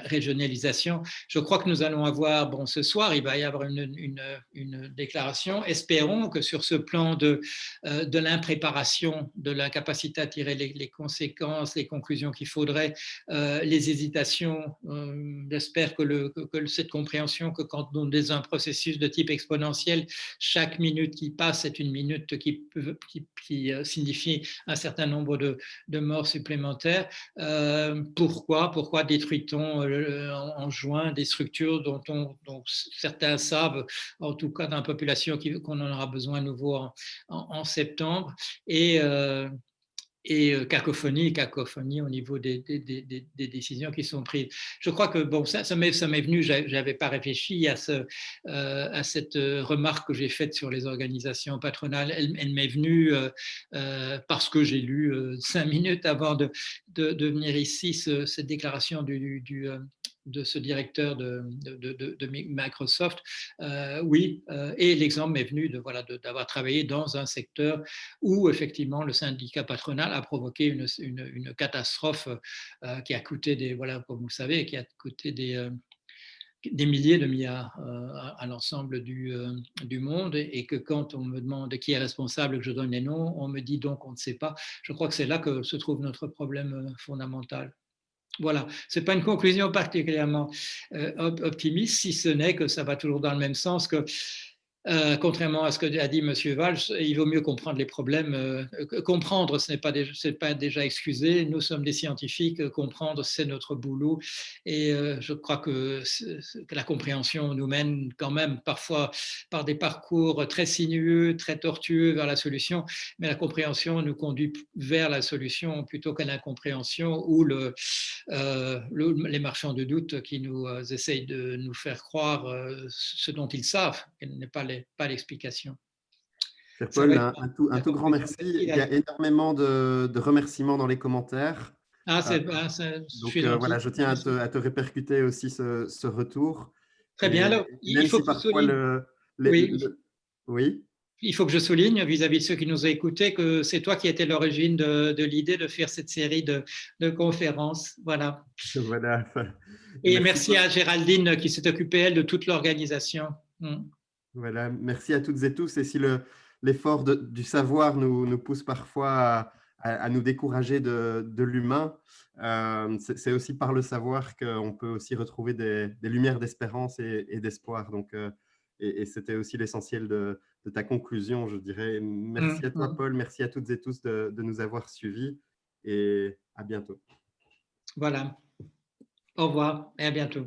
régionalisation. Je crois que nous allons avoir, bon, ce soir, il va y avoir une déclaration. Espérons que sur ce plan de l'impréparation, de l'incapacité à tirer les conséquences, les conclusions qu'il faudrait, les hésitations, j'espère que cette compréhension que quand on est dans un processus de type exponentiel, chaque minute qui passe est une minute qui signifie un certain nombre de morts supplémentaires. Pourquoi détruit-on en juin des structures dont certains savent, en tout cas dans la population, qu'on en aura besoin à nouveau en septembre, et cacophonie au niveau des décisions qui sont prises. Je crois que bon, ça m'est venu, je n'avais pas réfléchi à cette remarque que j'ai faite sur les organisations patronales. Elle m'est venue parce que j'ai lu 5 minutes avant de venir ici cette déclaration de ce directeur de Microsoft. Oui, et l'exemple m'est venu d'avoir travaillé dans un secteur où effectivement le syndicat patronal a provoqué une catastrophe qui a coûté comme vous le savez, qui a coûté des milliers de milliards à l'ensemble du monde, et que quand on me demande qui est responsable, que je donne les noms, on me dit donc on ne sait pas. Je crois que c'est là que se trouve notre problème fondamental. Voilà, ce n'est pas une conclusion particulièrement optimiste, si ce n'est que ça va toujours dans le même sens que, contrairement à ce que a dit M. Valls, il vaut mieux comprendre les problèmes. Comprendre, ce n'est pas déjà excuser. Nous sommes des scientifiques, comprendre, c'est notre boulot. Et je crois que la compréhension nous mène quand même parfois par des parcours très sinueux, très tortueux vers la solution, mais la compréhension nous conduit vers la solution plutôt qu'à l'incompréhension ou les marchands de doute qui nous essayent de nous faire croire ce dont ils savent, quelle n'est pas l'explication. Cher Paul, un tout grand merci. Il y a énormément de remerciements dans les commentaires. Donc voilà, je tiens à te répercuter aussi ce retour. Très bien. Alors, il faut que parfois oui. Il faut que je souligne vis-à-vis de ceux qui nous ont écoutés que c'est toi qui étais l'origine de l'idée de faire cette série de conférences. Voilà. Voilà. Et merci à Géraldine qui s'est occupée, elle, de toute l'organisation. Voilà, merci à toutes et tous. Et si l'effort du savoir nous pousse parfois à nous décourager de l'humain, c'est aussi par le savoir qu'on peut aussi retrouver des lumières d'espérance et d'espoir. Donc, et c'était aussi l'essentiel de ta conclusion, je dirais. Merci à toi, Paul. Merci à toutes et tous de nous avoir suivis, et à bientôt. Voilà. Au revoir et à bientôt.